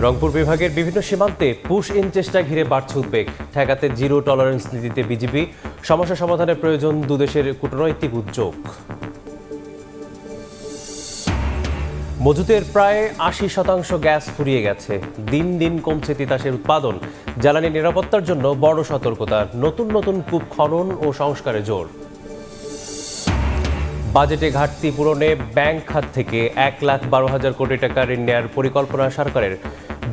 রংপুর বিভাগের বিভিন্ন সীমান্তে পুশ ইন চেষ্টা ঘিরে বাড়ছে উদ্বেগ। ঠেকাতে জিরো টলারেন্স নীতিতে বিজিবি, সমস্যা সমাধানের প্রয়োজন দুদেশের কূটনৈতিক উদ্যোগ। মজুতের প্রায় ৮০% গ্যাস ফুরিয়ে গেছে। দিন দিন কমছে তিতাসের উৎপাদন। জ্বালানি নিরাপত্তার জন্য বড় সতর্কতা, নতুন নতুন কূপ খনন ও সংস্কারে জোর। বাজেটে ঘাটতি পূরণে ব্যাংক খাত থেকে ১,১২,০০০ কোটি টাকা ঋণ নেওয়ার পরিকল্পনা সরকারের।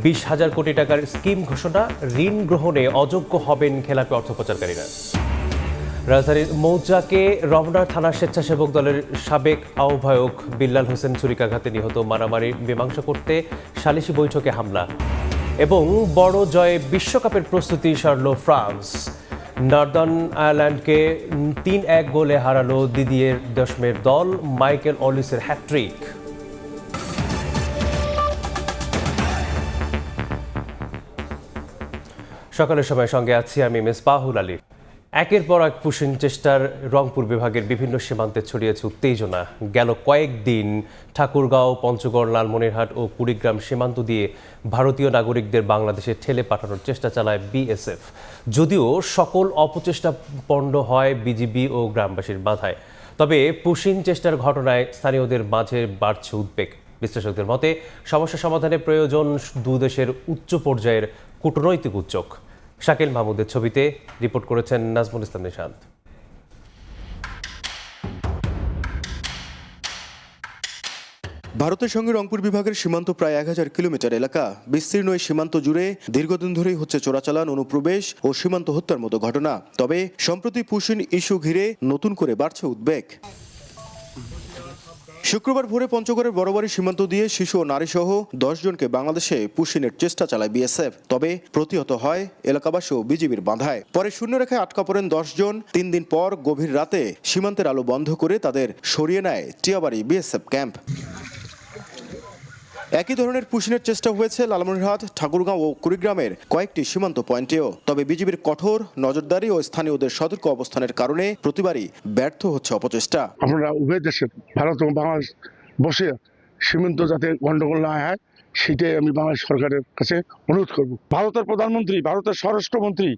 ২০,০০০ কোটি টাকার স্কিম ঘোষণা, ঋণ গ্রহণে অযোগ্য হবেন খেলাপি অর্থ পাচারকারীরা। রাজধানীর মৌচাকে রমনা থানার স্বেচ্ছাসেবক দলের সাবেক আহ্বায়ক বিল্লাল হোসেন ছুরিকাঘাতে নিহত, মারামারি মীমাংসা করতে সালিশি বৈঠকে হামলা। এবং বড় জয়ে বিশ্বকাপের প্রস্তুতি সারল ফ্রান্স। নর্দার্ন আয়ারল্যান্ডকে ৩-১ গোলে হারালো দিদিয়ের দেশমের দল, মাইকেল অলিসের হ্যাট্রিক। সকালের সময় সঙ্গে আছি আমি মিসবাহুল আলী। একের পর এক পুশিং চেষ্টার রংপুর বিভাগের বিভিন্ন সীমান্তে ছড়িয়েছে উত্তেজনা। গেল কয়েকদিন ঠাকুরগাঁও, পঞ্চগড়, লালমনিরহাট ও কুড়িগ্রাম সীমান্ত দিয়ে ভারতীয় নাগরিকদের বাংলাদেশে ঠেলে পাঠানোর চেষ্টা চালায় বিএসএফ। যদিও সকল অপচেষ্টা পণ্ড হয় বিজিবি ও গ্রামবাসীর বাধায়। তবে পুশিং চেষ্টার ঘটনায় স্থানীয়দের মাঝে বাড়ছে উদ্বেগ। বিশ্লেষকদের মতে সমস্যা সমাধানে প্রয়োজন দুদেশের উচ্চ পর্যায়ের কূটনৈতিক উদ্যোগ। শাকিল মাহমুদের ছবিতে রিপোর্ট করেছেন নাজমুল ইসলাম নিশান্ত। ভারতের সঙ্গে রংপুর বিভাগের সীমান্ত প্রায় ১,০০০ কিলোমিটার এলাকা বিস্তীর্ণ। এই সীমান্ত জুড়ে দীর্ঘদিন ধরেই হচ্ছে চোরাচালান, অনুপ্রবেশ ও সীমান্ত হত্যার মতো ঘটনা। তবে সম্প্রতি পুশিন ইস্যু ঘিরে নতুন করে বাড়ছে উদ্বেগ। শুক্রবার ভোরে পঞ্চগড়ের বড়বাড়ি সীমান্ত দিয়ে শিশু ও নারী সহ ১০ জনকে বাংলাদেশে পুশিনের চেষ্টা চালায় বিএসএফ। তবে প্রতিহত হয় এলাকাবাসী ও বিজিবির বাধায়। পরে শূন্যরেখায় আটকা পড়েন ১০ জন। ৩ দিন পর গভীর রাতে সীমান্তের আলো বন্ধ করে তাদের সরিয়ে নেয় টিয়াবাড়ি বিএসএফ ক্যাম্প। একই ধরনের পুশিনের চেষ্টা হয়েছে লালমনিরহাট, ঠাকুরগাঁও ও কুড়িগ্রামের কয়েকটি সীমান্ত পয়েন্টেও। তবে বিজিবির কঠোর নজরদারি ও স্থানীয়দের সতর্ক অবস্থানের কারণে প্রতিবারই ব্যর্থ হচ্ছে অপচেষ্টা। আমরা উভয় দেশের, ভারত এবং বাংলাদেশ বসে সীমান্ত যাতে গন্ডগোল না হয় সেটাই আমি বাংলাদেশ সরকারের কাছে অনুরোধ করব। ভারতের প্রধানমন্ত্রী, ভারতের স্বরাষ্ট্রমন্ত্রী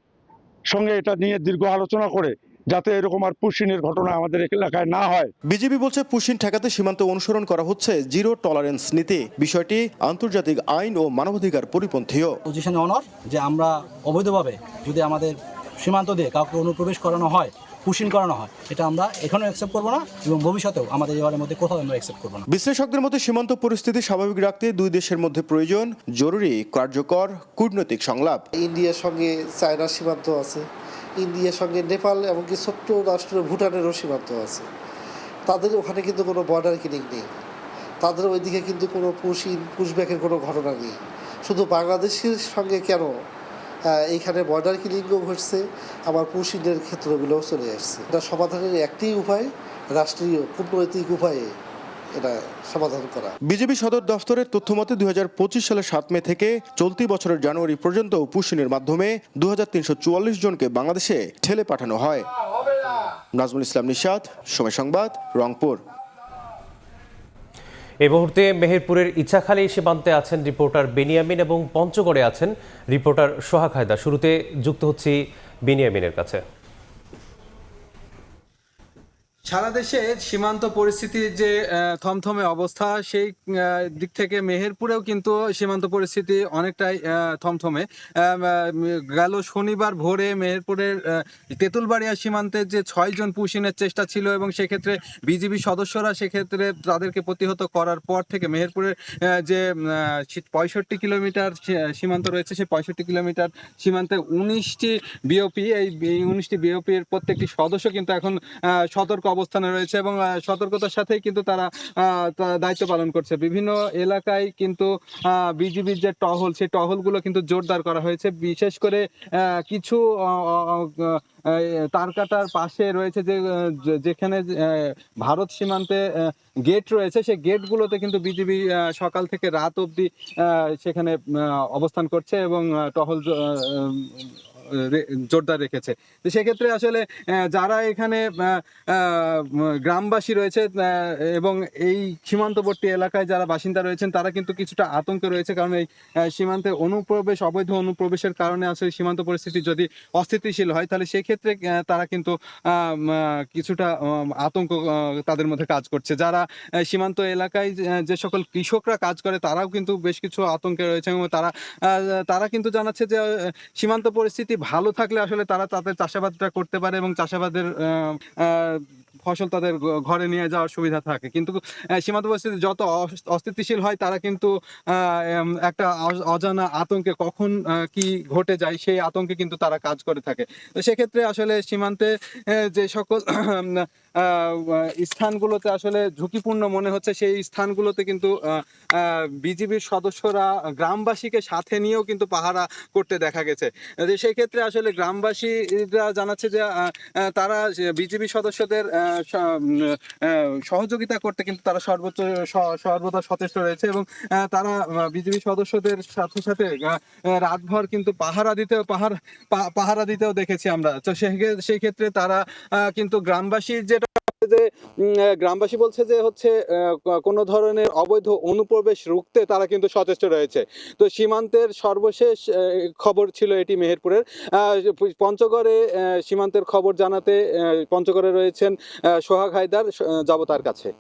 সঙ্গে এটা নিয়ে দীর্ঘ আলোচনা করে যাতে এরকম আর পুশিনের ঘটনা আমাদের এলাকায় না হয়। বিজিবি বলছে পুশিন ঠেকাতে সীমান্তে অনুসরণ করা হচ্ছে জিরো টলারেন্স নীতি। বিষয়টি আন্তর্জাতিক আইন ও মানবাধিকার পরিপন্থীও। পজিশনে অনর যে আমরা অবৈধভাবে যদি আমাদের সীমান্ত দিয়ে কাউকে অনুপ্রবেশ করানো হয়, পুশিন করানো হয়, এটা আমরা এখনো অ্যাকসেপ্ট করবো না এবং ভবিষ্যতেও আমাদের এবারের মধ্যে কোথাও আমরা অ্যাকসেপ্ট করবো না। বিশ্লেষকদের মধ্যে সীমান্ত পরিস্থিতি স্বাভাবিক রাখতে দুই দেশের মধ্যে প্রয়োজন জরুরি কার্যকর কূটনৈতিক সংলাপ। ইন্ডিয়ার সঙ্গে চায়নার সীমান্ত আছে, ইন্ডিয়ার সঙ্গে নেপাল, এমনকি ছোট্ট রাষ্ট্র ভুটানেরও সীমান্ত আছে। তাদের ওখানে কিন্তু কোনো বর্ডার কিলিং নেই, তাদের ওইদিকে কিন্তু কোনো পুশব্যাকের কোনো ঘটনা নেই। শুধু বাংলাদেশের সঙ্গে কেন এইখানে বর্ডার কিলিংও ঘটছে, আবার পুশিনের ক্ষেত্রগুলোও চলে আসছে। এটা সমাধানের একটি উপায়, রাষ্ট্রীয় কূটনৈতিক উপায়ে এটা সমাধান করা। বিজেপি সদর দফতরের তথ্যমতে ২০২৫ সালের ৭ মে থেকে চলতি বছরের জানুয়ারি পর্যন্ত পুশিনের মাধ্যমে ২৩৪৪ জনকে বাংলাদেশে ঠেলে পাঠানো হয়। নাজমুল ইসলাম নিশাত, সময় সংবাদ, রংপুর। এই মুহূর্তে মেহেরপুরের ইছাখালী সীমান্তে আছেন রিপোর্টার বেনিয়ামিন এবং পঞ্চগড়ে আছেন রিপোর্টার সোহাগ হায়দার। শুরুতে যুক্ত হচ্ছি বেনিয়ামিনের কাছে। সারা দেশে সীমান্ত পরিস্থিতির যে থমথমে অবস্থা, সেই দিক থেকে মেহেরপুরেও কিন্তু সীমান্ত পরিস্থিতি অনেকটাই থমথমে। গেল শনিবার ভোরে মেহেরপুরের তেঁতুলবাড়িয়া সীমান্তের যে ৬ জন পুশিনের চেষ্টা ছিল এবং সেক্ষেত্রে বিজিবি সদস্যরা সেক্ষেত্রে তাদেরকে প্রতিহত করার পর থেকে মেহেরপুরের যে ৬৫ কিলোমিটার সীমান্ত রয়েছে, সেই ৬৫ কিলোমিটার সীমান্তে ১৯টি বিওপি, এই ১৯টি বিওপির প্রত্যেকটি সদস্য কিন্তু এখন সতর্ক অবস্থানে রয়েছে এবং সতর্কতার সাথেই কিন্তু তারা দায়িত্ব পালন করছে। বিভিন্ন এলাকায় কিন্তু বিজিবির যে টহল, সেই টহলগুলো কিন্তু জোরদার করা হয়েছে। বিশেষ করে কিছু তারকাটার পাশে রয়েছে যেখানে ভারত সীমান্তে গেট রয়েছে, সেই গেটগুলোতে কিন্তু বিজিবি সকাল থেকে রাত অবধি সেখানে অবস্থান করছে এবং টহল জোরদার রেখেছে। তো সেক্ষেত্রে আসলে যারা এখানে গ্রামবাসী রয়েছে এবং এই সীমান্তবর্তী এলাকায় যারা বাসিন্দা রয়েছেন তারা কিন্তু কিছুটা আতঙ্কে রয়েছে, কারণ এই সীমান্তে অবৈধ অনুপ্রবেশের কারণে আসলে সীমান্ত পরিস্থিতি যদি অস্থিতিশীল হয় তাহলে সেই ক্ষেত্রে তারা কিন্তু কিছুটা আতঙ্ক তাদের মধ্যে কাজ করছে। যারা সীমান্ত এলাকায় যে সকল কৃষকরা কাজ করে তারাও কিন্তু বেশ কিছু আতঙ্কে রয়েছে এবং তারা কিন্তু জানাচ্ছে যে সীমান্ত পরিস্থিতি ভালো থাকলে আসলে তারা তাদের চাষাবাদটা করতে পারে এবং চাষাবাদের ফসল তাদের ঘরে নিয়ে যাওয়ার সুবিধা থাকে। কিন্তু সীমান্ত পরিস্থিতি যত অস্থিতিশীল হয় তারা কিন্তু একটা অজানা আতঙ্কে কখন কি ঘটে যায় সেই আতঙ্কে কিন্তু তারা কাজ করে থাকে। তো সেক্ষেত্রে আসলে সীমান্তে যে সকল স্থানগুলোতে আসলে ঝুঁকিপূর্ণ মনে হচ্ছে সেই স্থানগুলোতে কিন্তু বিজিবির সদস্যরা গ্রামবাসীকে সাথে নিয়েও কিন্তু পাহারা করতে দেখা গেছে। সেই ক্ষেত্রে আসলে গ্রামবাসীরা জানাচ্ছে যে তারা বিজিবি সদস্যদের সহযোগিতা করতে কিন্তু তারা সর্বদা সচেষ্ট রয়েছে এবং তারা বিজিবি সদস্যদের সাথে সাথে রাতভর কিন্তু পাহারা দিতেও দেখেছি আমরা। তো সেই ক্ষেত্রে তারা কিন্তু গ্রামবাসী বলছে যে হচ্ছে কোনো ধরনের অবৈধ অনুপ্রবেশ রুখতে তারা কিন্তু সচেষ্ট রয়েছে। তো সীমান্তের সর্বশেষ খবর ছিল এটি মেহেরপুরের। পঞ্চগড়ে সীমান্তের খবর জানাতে পঞ্চগড়ে রয়েছেন সোহাগ হায়দার, যাব তার কাছে।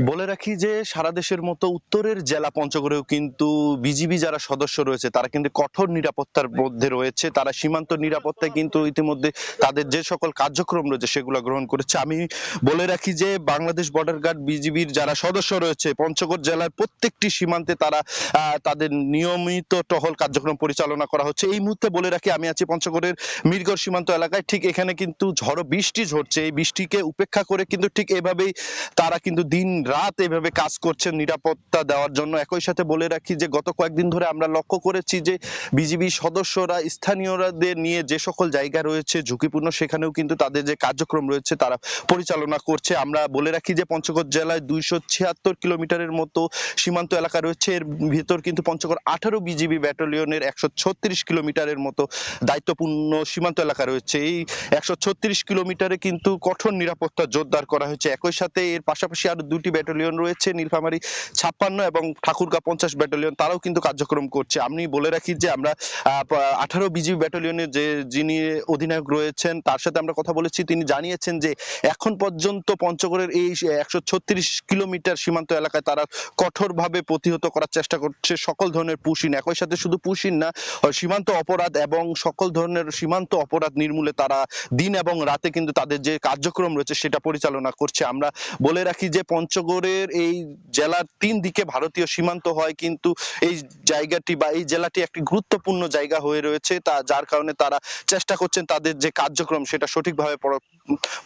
বলে রাখি যে সারা দেশের মতো উত্তরের জেলা পঞ্চগড়েও কিন্তু বিজিবি যারা সদস্য রয়েছে তারা কিন্তু কঠোর নিরাপত্তার মধ্যে রয়েছে। তারা সীমান্ত নিরাপত্তায় কিন্তু ইতিমধ্যে তাদের যে সকল কার্যক্রম রয়েছে সেগুলো গ্রহণ করেছে। আমি বলে রাখি যে বাংলাদেশ বর্ডার গার্ড বিজিবির যারা সদস্য রয়েছে পঞ্চগড় জেলার প্রত্যেকটি সীমান্তে তারা তাদের নিয়মিত টহল কার্যক্রম পরিচালনা করা হচ্ছে। এই মুহূর্তে বলে রাখি আমি আছি পঞ্চগড়ের মিরগড় সীমান্ত এলাকায়। ঠিক এখানে কিন্তু ঝড়ো বৃষ্টি ঝরছে। এই বৃষ্টিকে উপেক্ষা করে কিন্তু ঠিক এভাবেই তারা কিন্তু দিন রাত এভাবে কাজ করছেন নিরাপত্তা দেওয়ার জন্য। একই সাথে বলে রাখি যে গত কয়েকদিন ধরে আমরা লক্ষ্য করেছি যে বিজিবি সদস্যরা স্থানীয়দের নিয়ে যে সকল জায়গা রয়েছে ঝুঁকিপূর্ণ সেখানেও কিন্তু তাদের যে কার্যক্রম রয়েছে তারা পরিচালনা করছে। আমরা বলে রাখি যে পঞ্চগড় জেলায় 276 কিলোমিটারের মতো সীমান্ত এলাকা রয়েছে। এর ভিতর কিন্তু পঞ্চগড় 18 বিজিবি ব্যাটালিয়নের 136 কিলোমিটারের মতো দায়িত্বপূর্ণ সীমান্ত এলাকা রয়েছে। এই 136 কিলোমিটারে কিন্তু কঠোর নিরাপত্তা জোরদার করা হয়েছে। একই সাথে এর পাশাপাশি আরো দুটি ব্যাটালিয়ন রয়েছে, নীলফামারী 56 এবং ঠাকুরগাঁ 50 ব্যাটালিয়ন, তারাও কিন্তু কার্যক্রম করছে। আমি বলে রাখি যে আমরা 18 বিজিবি ব্যাটালিয়নের যিনি অধিনায়ক রয়েছেন তার সাথে আমরা কথা বলেছি। তিনি জানিয়েছেন যে এখন পর্যন্ত পঞ্চগড়ের এই 136 কিলোমিটার সীমান্ত এলাকায় তারা কঠোরভাবে প্রতিহত করার চেষ্টা করছে সকল ধরনের পুশিন। একই সাথে শুধু পুশিন না, সীমান্ত অপরাধ এবং সকল ধরনের সীমান্ত অপরাধ নির্মূলে তারা দিন এবং রাতে কিন্তু তাদের যে কার্যক্রম রয়েছে সেটা পরিচালনা করছে। আমরা বলে রাখি যে পঞ্চগড়ের এই জেলার 3 দিকে ভারতীয় সীমান্ত হয়, কিন্তু এই জায়গাটি বা এই জেলাটি একটি গুরুত্বপূর্ণ জায়গা হয়ে রয়েছে, যার কারণে তারা চেষ্টা করছেন তাদের যে কার্যক্রম সেটা সঠিকভাবে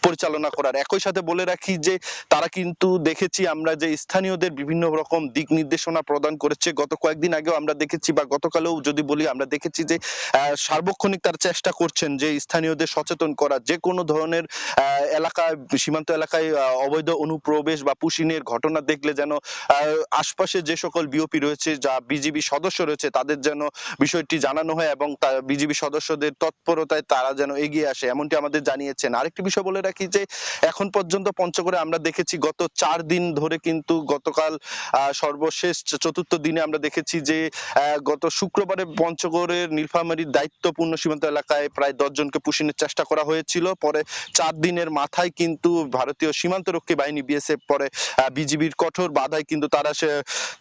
পরিচালনা করার। একই সাথে বলে রাখি যে তারা কিন্তু দেখেছি আমরা যে স্থানীয়দের বিভিন্ন রকম দিক নির্দেশনা প্রদান করেছে। গত কয়েকদিন আগেও আমরা দেখেছি বা গতকালেও যদি বলি আমরা দেখেছি যে সার্বক্ষণিক তারা চেষ্টা করছেন যে স্থানীয়দের সচেতন করা, যে কোনো ধরনের এলাকায় সীমান্ত এলাকায় অবৈধ অনুপ্রবেশ বা পুশিনের ঘটনা দেখলে যেন আশপাশে যে সকল বিওপি রয়েছে যা বিজিবি সদস্য রয়েছে তাদের যেন বিষয়টি জানানো হয় এবং বিজিবি সদস্যদের তৎপরতায় তারা যেন এগিয়ে আসে, এমনটি আমাদের জানিয়েছেন। আরেকটি বিষয় বলে রাখি যে এখন পর্যন্ত পঞ্চগড়ে আমরা দেখেছি গত 4 দিন ধরে কিন্তু গতকাল সর্বশেষ 4র্থ দিনে আমরা দেখেছি যে গত শুক্রবারে পঞ্চগড়ের নীলফামারীর দায়িত্বপূর্ণ সীমান্ত এলাকায় প্রায় 10 জনকে পুশিনের চেষ্টা করা হয়েছিল। পরে 4 দিনের মাথায় কিন্তু ভারতীয় সীমান্তরক্ষী বাহিনী বিএসএফ পরে বিজিবির কঠোর বাধায় কিন্তু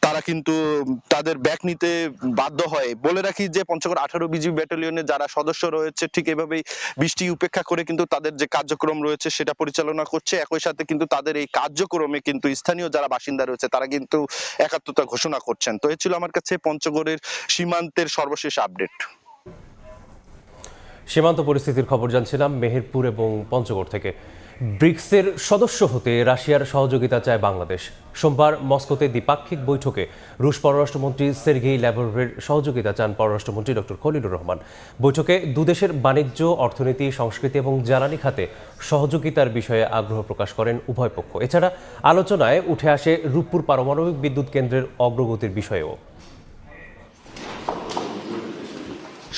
তারা কিন্তু তাদের ব্যাক নিতে বাধ্য হয়। বলে রাখি যে পঞ্চগড় 18 বিজিবি ব্যাটালিয়নের যারা সদস্য রয়েছে ঠিক এভাবেই বৃষ্টি উপেক্ষা করে কিন্তু তাদের যে কার্যক্রম রয়েছে সেটা পরিচালনা করছে। একই সাথে কিন্তু তাদের এই কার্যক্রমে কিন্তু স্থানীয় যারা বাসিন্দা রয়েছে তারা কিন্তু একাত্মতা ঘোষণা করছেন। তো এই ছিল আমার কাছে পঞ্চগড়ের সীমান্তের সর্বশেষ আপডেট। সীমান্ত পরিস্থিতির খবর জানছিলাম মেহেরপুর এবং পঞ্চগড় থেকে। ব্রিক্সের সদস্য হতে রাশিয়ার সহযোগিতা চায় বাংলাদেশ। সোমবার মস্কোতে দ্বিপাক্ষিক বৈঠকে রুশ পররাষ্ট্রমন্ত্রী সের্গেই ল্যাভরভের সহযোগিতা চান পররাষ্ট্রমন্ত্রী ডক্টর খলিলুর রহমান। বৈঠকে দুদেশের বাণিজ্য, অর্থনীতি, সংস্কৃতি এবং জ্বালানি খাতে সহযোগিতার বিষয়ে আগ্রহ প্রকাশ করেন উভয় পক্ষ। এছাড়া আলোচনায় উঠে আসে রূপপুর পারমাণবিক বিদ্যুৎ কেন্দ্রের অগ্রগতির বিষয়েও।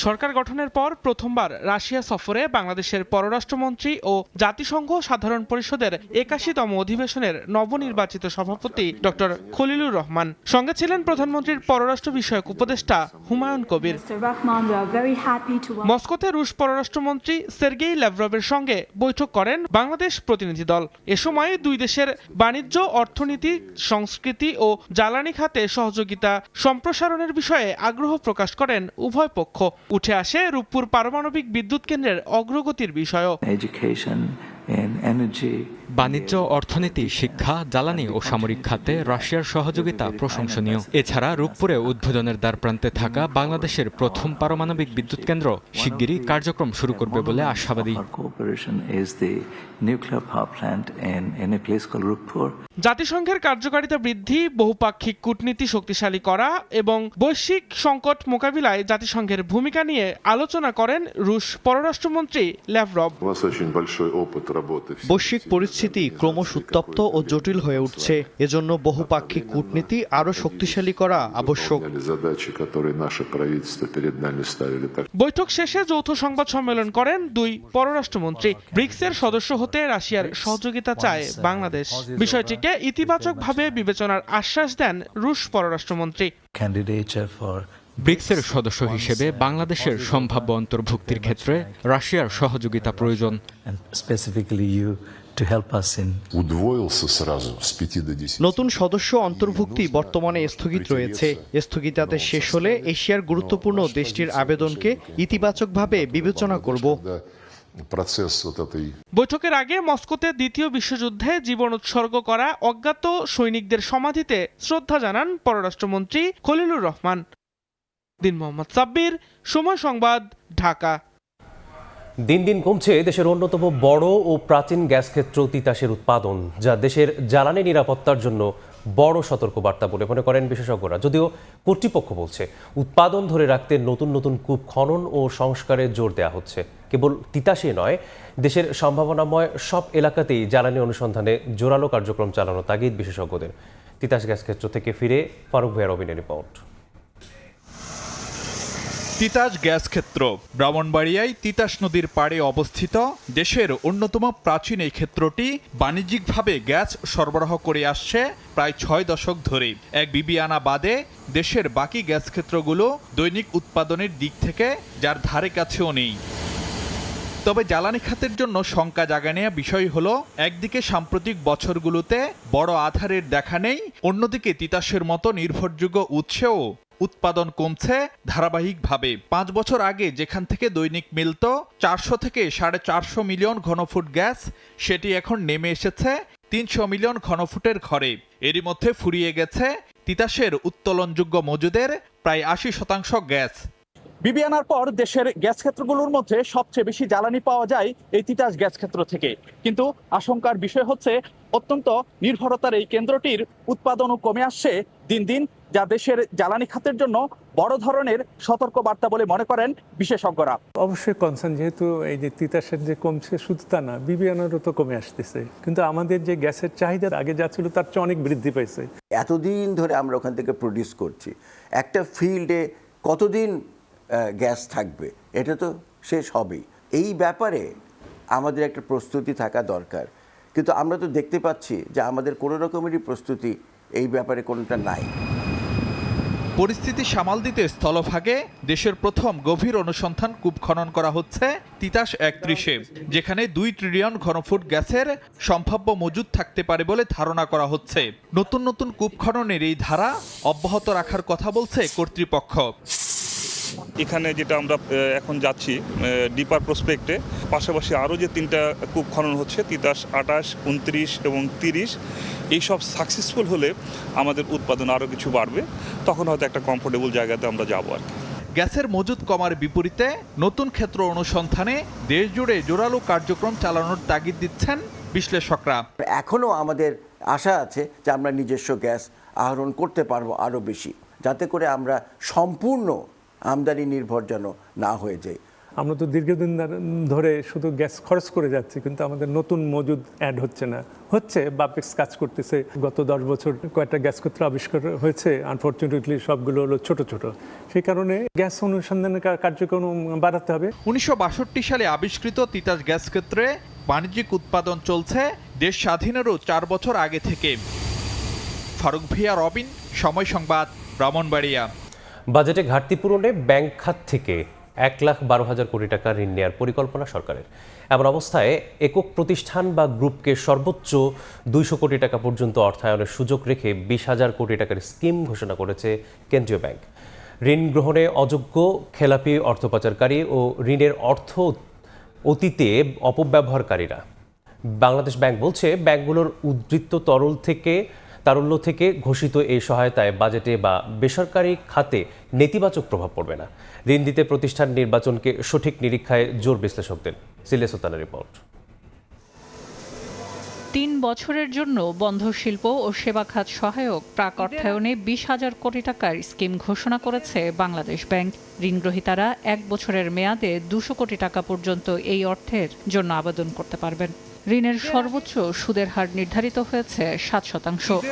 সরকার গঠনের পর প্রথমবার রাশিয়া সফরে বাংলাদেশের পররাষ্ট্রমন্ত্রী ও জাতিসংঘ সাধারণ পরিষদের ৮১তম অধিবেশনের নবনির্বাচিত সভাপতি ডক্টর খলিলুর রহমান। সঙ্গে ছিলেন প্রধানমন্ত্রীর পররাষ্ট্র বিষয়ক উপদেষ্টা হুমায়ুন কবির। মস্কোতে রুশ পররাষ্ট্রমন্ত্রী সের্গেই ল্যাভরভের সঙ্গে বৈঠক করেন বাংলাদেশ প্রতিনিধি দল। এ সময় দুই দেশের বাণিজ্য, অর্থনীতি, সংস্কৃতি ও জ্বালানি খাতে সহযোগিতা সম্প্রসারণের বিষয়ে আগ্রহ প্রকাশ করেন উভয় পক্ষ। উঠে আসে রূপপুর পারমাণবিক বিদ্যুৎ কেন্দ্রের অগ্রগতির বিষয়ও। বাণিজ্য, অর্থনীতি, শিক্ষা, জ্বালানি ও সামরিক খাতে রাশিয়ার সহযোগিতা প্রশংসনীয়। এছাড়া রূপপুরে উদ্বোধনের দ্বারপ্রান্তে থাকা বাংলাদেশের প্রথম পারমাণবিক বিদ্যুৎ কেন্দ্র শিগগিরই কার্যক্রম শুরু করবে বলে আশাবাদী। জাতিসংঘের কার্যকারিতা বৃদ্ধি, বহুপাক্ষিক কূটনীতি শক্তিশালী করা এবং বৈশ্বিক সংকট মোকাবিলায় জাতিসংঘের ভূমিকা নিয়ে আলোচনা করেন রুশ পররাষ্ট্রমন্ত্রী ল্যাভরভ। বৈশ্বিক পরিস্থিতি ক্রমশ উত্তপ্ত ও জটিল হয়ে উঠছে। এজন্য বহুপাক্ষিক কূটনীতি আরও শক্তিশালী করা আবশ্যক। বৈঠক শেষে যৌথ সংবাদ সম্মেলন করেন দুই পররাষ্ট্রমন্ত্রী। ব্রিক্সের সদস্য হতে রাশিয়ার সহযোগিতা চায় বাংলাদেশ। বিষয়টিকে ইতিবাচকভাবে বিবেচনার আশ্বাস দেন রুশ পররাষ্ট্রমন্ত্রী। ব্রিক্সের সদস্য হিসেবে বাংলাদেশের সম্ভাব্য অন্তর্ভুক্তির ক্ষেত্রে রাশিয়ার সহযোগিতা প্রয়োজন। নতুন সদস্য অন্তর্ভুক্তি বর্তমানে স্থগিত রয়েছে। স্থগিতাদেশ শেষ হলে এশিয়ার গুরুত্বপূর্ণ দেশটির আবেদনকে ইতিবাচকভাবে বিবেচনা করব। বৈঠকের আগে মস্কোতে দ্বিতীয় বিশ্বযুদ্ধে জীবন উৎসর্গ করা অজ্ঞাত সৈনিকদের সমাধিতে শ্রদ্ধা জানান পররাষ্ট্রমন্ত্রী খলিলুর রহমান। দিন মোহাম্মদ সাব্বির, সময় সংবাদ, ঢাকা। দিন দিন কমছে দেশের অন্যতম বড় ও প্রাচীন গ্যাস ক্ষেত্র তিতাসের উৎপাদন, যা দেশের জ্বালানি নিরাপত্তার জন্য বড় সতর্কবার্তা বলে মনে করেন বিশেষজ্ঞরা। যদিও কর্তৃপক্ষ বলছে উৎপাদন ধরে রাখতে নতুন নতুন কূপ খনন ও সংস্কারে জোর দেওয়া হচ্ছে। কেবল তিতাসে নয়, দেশের সম্ভাবনাময় সব এলাকাতেই জ্বালানি অনুসন্ধানে জোরালো কার্যক্রম চালানো তাগিদ বিশেষজ্ঞদের। তিতাস গ্যাস ক্ষেত্র থেকে ফিরে ফারুক ভাইয়ার অভিনয় রিপোর্ট। তিতাস গ্যাস ক্ষেত্র ব্রাহ্মণবাড়িয়ায় তিতাস নদীর পাড়ে অবস্থিত দেশের অন্যতম প্রাচীন এই ক্ষেত্রটি বাণিজ্যিকভাবে গ্যাস সরবরাহ করে আসছে প্রায় 6 দশক ধরে। এক বিবিয়ানা বাদে দেশের বাকি গ্যাস ক্ষেত্রগুলো দৈনিক উৎপাদনের দিক থেকে যার ধারে কাছেও নেই। তবে জ্বালানি খাতের জন্য শঙ্কা জাগানিয়া বিষয় হলো, একদিকে সাম্প্রতিক বছরগুলোতে বড় আধারের দেখা নেই, অন্যদিকে তিতাসের মতো নির্ভরযোগ্য উৎসেও উৎপাদন কমছে ধারাবাহিকভাবে। 5 বছর আগে যেখান থেকে দৈনিক মিলত 400 থেকে 450 মিলিয়ন ঘনফুট গ্যাস, সেটি এখন নেমে এসেছে 300 মিলিয়ন ঘনফুটের ঘরে। এরই মধ্যে ফুরিয়ে গেছে তিতাসের উত্তোলনযোগ্য মজুদের প্রায় 80% গ্যাস। বিবিয়ানার পর দেশের গ্যাস ক্ষেত্রগুলোর মধ্যে সবচেয়ে বেশি জ্বালানি পাওয়া যায় এই তিতাস গ্যাস ক্ষেত্র থেকে। কিন্তু আশঙ্কার বিষয় হচ্ছে, অত্যন্ত নির্ভরতার এই কেন্দ্রটির উৎপাদনও কমে আসছে দিন দিন, যা দেশের জ্বালানি খাতের জন্য বড় ধরনের সতর্কবার্তা বলে মনে করেন বিশেষজ্ঞরা। অবশ্যই কনসার্ন, যেহেতু এই যে তিতাসের যে কমছে শুধু তা না, বিবিয়ানারও তো কমে আসতেছে, কিন্তু আমাদের যে গ্যাসের চাহিদা আগে যা ছিল তার চেয়ে অনেক বৃদ্ধি পাইছে। এতদিন ধরে আমরা ওখান থেকে প্রডিউস করছি, একটা ফিল্ডে কতদিন গ্যাস থাকবে এটা তো শেষ হবেই। এই ব্যাপারে আমাদের একটা প্রস্তুতি থাকা দরকার, কিন্তু আমরা তো দেখতে পাচ্ছি যে আমাদের কোনো রকমেরই প্রস্তুতি এই ব্যাপারে কোনোটা নাই। পরিস্থিতি সামাল দিতে স্থলভাগে দেশের প্রথম গভীর অনুসন্ধান কূপ খনন করা হচ্ছে তিতাস 31-এ, যেখানে 2 ট্রিলিয়ন ঘনফুট গ্যাসের সম্ভাব্য মজুদ থাকতে পারে বলে ধারণা করা হচ্ছে। নতুন নতুন কূপ খননের এই ধারা অব্যাহত রাখার কথা বলছে কর্তৃপক্ষ। এখানে যেটা আমরা এখন যাচ্ছি ডিপার প্রসপেক্টে, পাশাপাশি আরও যে 3টা কূপ খনন হচ্ছে, তিতাস 28, 29 এবং 30, এইসব সাকসেসফুল হলে আমাদের উৎপাদন আরও কিছু বাড়বে, তখন হয়তো একটা কমফোর্টেবল জায়গাতে আমরা যাবো আর কি। গ্যাসের মজুদ কমার বিপরীতে নতুন ক্ষেত্র অনুসন্ধানে দেশ জুড়ে জোরালো কার্যক্রম চালানোর তাগিদ দিচ্ছেন বিশ্লেষকরা। এখনও আমাদের আশা আছে যে আমরা নিজস্ব গ্যাস আহরণ করতে পারবো আরও বেশি, যাতে করে আমরা সম্পূর্ণ আমদানি নির্ভর যেন না হয়ে যায়। আমরা তো দীর্ঘদিন ধরে শুধু গ্যাস খরচ করে যাচ্ছি, কিন্তু আমাদের নতুন মজুদ অ্যাড হচ্ছে না। হচ্ছে বাপেক্স কাজ করতেছে, গত 10 বছর কয়েকটা গ্যাস ক্ষেত্র আবিষ্কার হয়েছে, আনফর্চুনেটলি সবগুলো হলো ছোট ছোট। সেই কারণে গ্যাস অনুসন্ধানের কার্যক্রম বাড়াতে হবে। 1962 সালে আবিষ্কৃত তিতাস গ্যাস ক্ষেত্রে বাণিজ্যিক উৎপাদন চলছে দেশ স্বাধীনেরও 4 বছর আগে থেকে। ফারুক ভিয়া, রবিন, সময় সংবাদ, ব্রাহ্মণবাড়িয়া। বাজেটে ঘাটতি পূরণে ব্যাংক খাত থেকে 1,12,000 কোটি টাকা ঋণ নেওয়ার পরিকল্পনা সরকারের। এমন অবস্থায় একক প্রতিষ্ঠান বা গ্রুপকে সর্বোচ্চ 200 কোটি টাকা পর্যন্ত অর্থায়নের সুযোগ রেখে 20,000 কোটি টাকার স্কিম ঘোষণা করেছে কেন্দ্রীয় ব্যাংক। ঋণ গ্রহণে অযোগ্য, খেলাপি, অর্থ পাচারকারী ও ঋণের অর্থ অতীতে অপব্যবহারকারীরা। বাংলাদেশ ব্যাংক বলছে, ব্যাংকগুলোর উদ্ধৃত তারল্য থেকে ঘোষিত এই সহায়তায় বাজেটে বা বেসরকারি খাতে নেতিবাচক প্রভাব পড়বে না। ঋণ দিতে প্রতিষ্ঠান নির্বাচনকে সঠিক নিরীক্ষায় জোর বিশ্লেষকদের। সিলিয়া সুলতানের রিপোর্ট। 3 বছরের জন্য বন্ধ শিল্প ও সেবা খাত সহায়ক প্রাক অর্থায়নে 20,000 কোটি টাকার স্কিম ঘোষণা করেছে বাংলাদেশ ব্যাংক। ঋণগ্রহীতারা 1 বছরের মেয়াদে 200 কোটি টাকা পর্যন্ত এই অর্থের জন্য আবেদন করতে পারবেন। ঋণের সর্বোচ্চ সুদের হার নির্ধারিত হয়েছে 7%।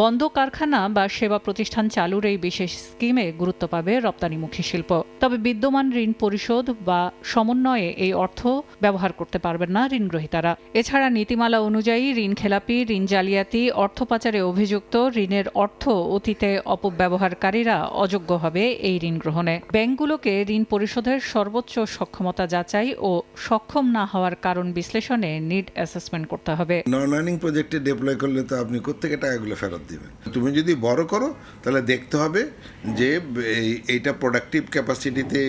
বন্ধ কারখানা বা সেবা প্রতিষ্ঠান চালুর এই বিশেষ স্কিমে গুরুত্ব পাবে রপ্তানিমুখী শিল্প। তবে বিদ্যমান ঋণ পরিশোধ বা সমন্বয়ে এই অর্থ ব্যবহার করতে পারবেন না ঋণগ্রহীতারা। এছাড়া নীতিমালা অনুযায়ী ঋণ খেলাপি, ঋণ জালিয়াতি, অর্থ পাচারে অভিযুক্ত, ঋণের অর্থ অতীতে অপব্যবহারকারীরা অযোগ্য হবে এই ঋণ গ্রহণে। ব্যাংকগুলোকে ঋণ পরিশোধের সর্বোচ্চ সক্ষমতা যাচাই ও সক্ষম না হওয়ার কারণ বিশ্লেষণে নিড অ্যাসেসমেন্ট করতে হবে। নন আর্নিং প্রজেক্টে ডিপ্লয় করলে তো আপনি কোত্থেকে টাকাগুলো ফেরত দিবেন? তুমি যদি বড় করো তাহলে দেখতে হবে যে এইটা প্রোডাক্টিভ ক্যাপাসিটিতে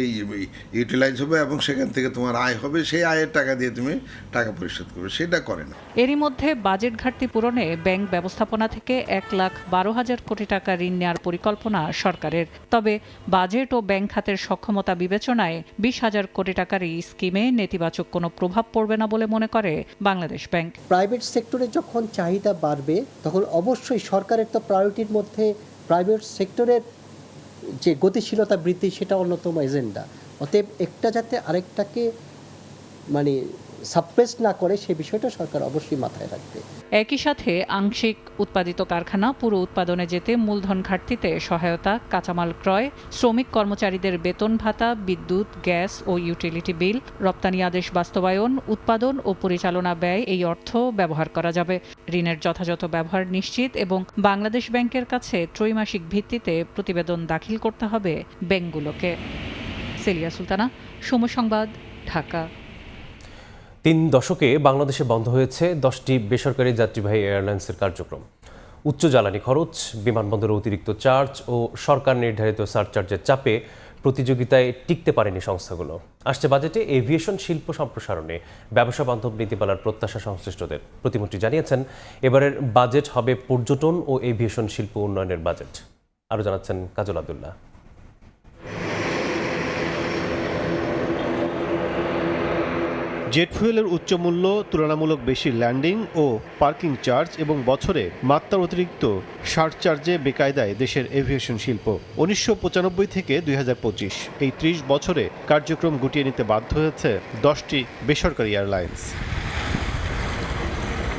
ইউটিলাইজ হবে এবং সেখান থেকে তোমার আয় হবে, সেই আয়ের টাকা দিয়ে তুমি টাকা পরিশোধ করবে, সেটা করে না। এরই মধ্যে বাজেট ঘাটতি পূরণে ব্যাংক ব্যবস্থাপনা থেকে 1,12,000 কোটি টাকা ঋণ নেওয়ার পরিকল্পনা সরকারের। তবে বাজেট ও ব্যাংক খাতের সক্ষমতা বিবেচনায় 20,000 কোটি টাকার এই স্কিমে নেতিবাচক কোনো প্রভাব পড়বে না বলে মনে করে বাংলাদেশ ব্যাংক। প্রাইভেট সেক্টরে যখন চাহিদা বাড়বে তখন অবশ্যই সরকারের তো প্রায়োরিটির মধ্যে প্রাইভেট সেক্টরের যে গতিশীলতা বৃদ্ধি সেটা অন্যতম এজেন্ডা। অতএব একটা যাতে আরেকটাকে সাপ্রেস না করে সে বিষয়টা সরকার অবশ্যই মাথায় রাখবে। একই সাথে আংশিক উৎপাদিত কারখানা পুরো উৎপাদনে যেতে মূলধন ঘাটতিতে সহায়তা, কাঁচামাল ক্রয়, শ্রমিক কর্মচারীদের বেতন ভাতা, বিদ্যুৎ, গ্যাস ও ইউটিলিটি বিল, রপ্তানি আদেশ বাস্তবায়ন, উৎপাদন ও পরিচালনা ব্যয় এই অর্থ ব্যবহার করা যাবে। ঋণের যথাযথ ব্যবহার নিশ্চিত এবং বাংলাদেশ ব্যাংকের কাছে ত্রৈমাসিক ভিত্তিতে প্রতিবেদন দাখিল করতে হবে ব্যাংকগুলোকে। সিলিয়া সুলতানা, সময় সংবাদ, ঢাকা। 3 দশকে বাংলাদেশে বন্ধ হয়েছে 10টি বেসরকারি যাত্রীবাহী এয়ারলাইন্সের কার্যক্রম। উচ্চ জ্বালানি খরচ, বিমানবন্দরের অতিরিক্ত চার্জ ও সরকার নির্ধারিত সারচার্জের চাপে প্রতিযোগিতায় টিকতে পারেনি সংস্থাগুলো। আসছে বাজেটে এভিয়েশন শিল্প সম্প্রসারণে ব্যবসা বান্ধব নীতিমালার প্রত্যাশা সংশ্লিষ্টদের। প্রতিমন্ত্রী জানিয়েছেন, এবারের বাজেট হবে পর্যটন ও এভিয়েশন শিল্প উন্নয়নের বাজেট। আরও জানাচ্ছেন কাজল আব্দুল্লাহ। জেট ফুয়েলের উচ্চ মূল্য, তুলনামূলক বেশি ল্যান্ডিং ও পার্কিং চার্জ এবং বছরে মাত্রার অতিরিক্ত সারচার্জে বেকায়দায় দেশের এভিয়েশন শিল্প। 1995 থেকে 2025 এই 30 বছরে কার্যক্রম গুটিয়ে নিতে বাধ্য হয়েছে 10টি বেসরকারি এয়ারলাইন্স।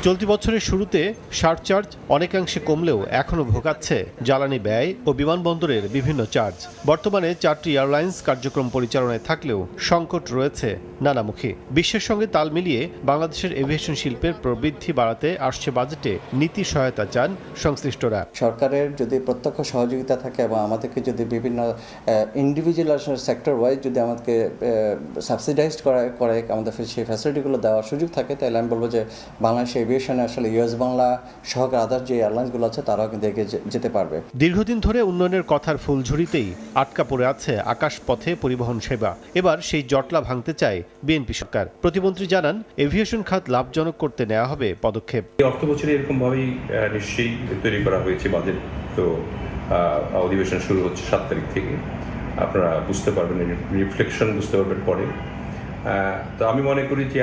চলতি বছরের শুরুতে সারচার্জ অনেকাংশে কমলেও এখনও ভোগাচ্ছে জ্বালানি ব্যয় ও বিমানবন্দরের বিভিন্ন চার্জ। বর্তমানে 4টি এয়ারলাইন্স কার্যক্রম পরিচালনায় থাকলেও সংকট রয়েছে নানামুখী। বিশ্বের সঙ্গে তাল মিলিয়ে বাংলাদেশের এভিয়েশন শিল্পের প্রবৃদ্ধি বাড়াতে আসছে বাজেটে নীতি সহায়তা চান সংশ্লিষ্টরা। সরকারের যদি প্রত্যক্ষ সহযোগিতা থাকে এবং আমাদেরকে যদি বিভিন্ন ইন্ডিভিজুয়াল সেক্টর ওয়াইজ যদি আমাদেরকে সাবসিডাইজড করে আমাদের সেই ফ্যাসিলিটিগুলো দেওয়ার সুযোগ থাকে, তাহলে আমি বলবো যে বাংলাদেশে এভিয়েশনে আসলে ইউএস বাংলা সহকারে আদার যে এয়ারলাইন্সগুলো আছে তারাও কিন্তু এগিয়ে যেতে পারবে। দীর্ঘদিন ধরে উন্নয়নের কথার ফুলঝুরিতেই আটকা পড়ে আছে আকাশপথে পরিবহন সেবা। এবার সেই জটলা ভাঙতে চায় বিএনপি সরকার। প্রতিমন্ত্রী জানান, এভিয়েশন খাত লাভজনক করতে নেওয়া হবে পদক্ষেপ। অর্থ বছরে এরকম ভাবেই নিশ্চয়ই তৈরি করা হয়েছে বাজেট। তো অধিবেশন শুরু হচ্ছে 7 তারিখ থেকে, আপনারা বুঝতে পারবেন, রিফ্লেকশন বুঝতে পারবেন পরে। তো আমি মনে করি যে